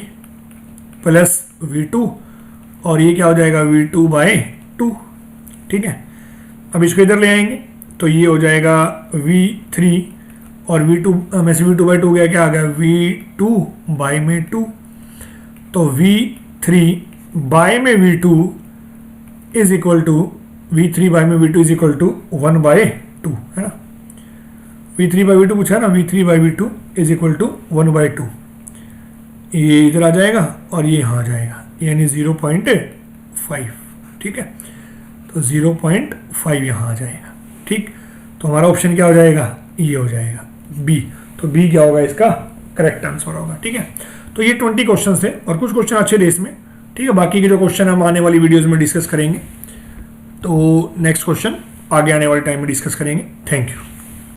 प्लस v2 और ये क्या हो जाएगा v2/2। ठीक है, अब इसको इधर ले आएंगे तो ये हो जाएगा v3 और v2 में से v2/2 गया, क्या आ गया v2/2। तो v3 बाय में v2 is equal to v3/v2 is equal to 1/2 है ना। v3/v2 पूछा है ना, v3/v2 इज इक्वल टू 1/2। ये इधर आ जाएगा और ये यहाँ आ जाएगा, यानी 0.5। ठीक है, तो 0.5 यहाँ आ जाएगा। ठीक, तो हमारा ऑप्शन क्या हो जाएगा, ये हो जाएगा बी। तो बी क्या होगा, इसका करेक्ट आंसर होगा। ठीक है, तो ये 20 क्वेश्चन थे और कुछ क्वेश्चन अच्छे थे इसमें। ठीक है, बाकी के जो क्वेश्चन हम आने वाली वीडियोज़ में डिस्कस करेंगे, तो नेक्स्ट क्वेश्चन आगे आने वाले टाइम में डिस्कस करेंगे। Thank you.